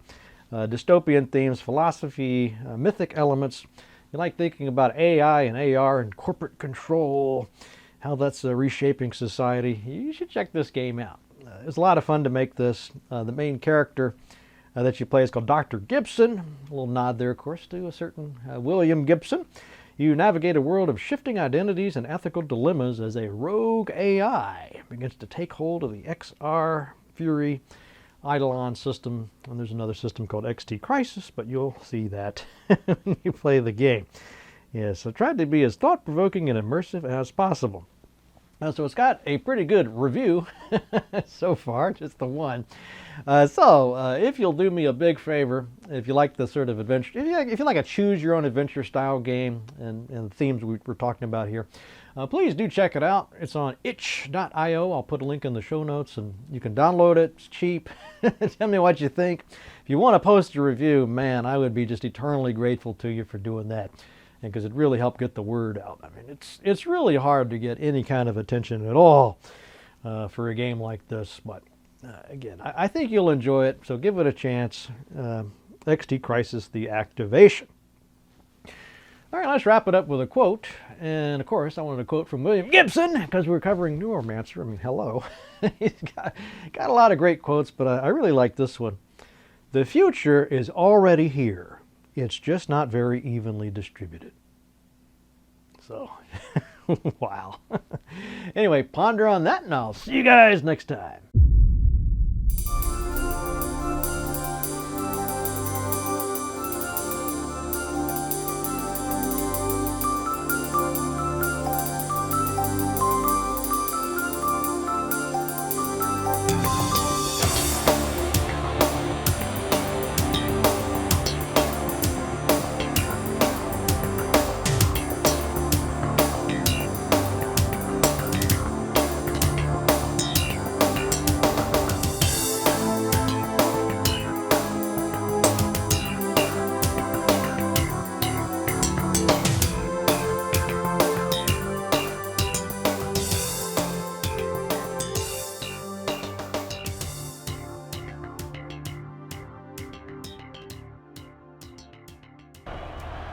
dystopian themes, philosophy, mythic elements, you like thinking about AI and AR and corporate control, how that's reshaping society, you should check this game out. It's a lot of fun to make this. The main character that you play is called Dr. Gibson. A little nod there, of course, to a certain William Gibson. You navigate a world of shifting identities and ethical dilemmas as a rogue AI begins to take hold of the XR Fury Eidolon system. And there's another system called XT Crisis, but you'll see that when you play the game. Yes, I tried to be as thought-provoking and immersive as possible. So it's got a pretty good review so far, just the one. If you'll do me a big favor, if you like the sort of adventure, if you like a choose your own adventure style game and the themes we're talking about here, please do check it out. It's on itch.io. I'll put a link in the show notes and you can download it. It's cheap. Tell me what you think. If you want to post a review, man, I would be just eternally grateful to you for doing that, and because it really helped get the word out. I mean, it's really hard to get any kind of attention at all for a game like this, but again, I think you'll enjoy it, so give it a chance. XT Crisis: The Activation. All right, let's wrap it up with a quote. And of course, I wanted a quote from William Gibson because we're covering Neuromancer. I mean, hello. He's got a lot of great quotes, but I really like this one. "The future is already here. It's just not very evenly distributed." So, wow. Anyway, ponder on that, and I'll see you guys next time.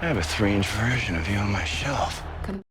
I have a 3-inch version of you on my shelf.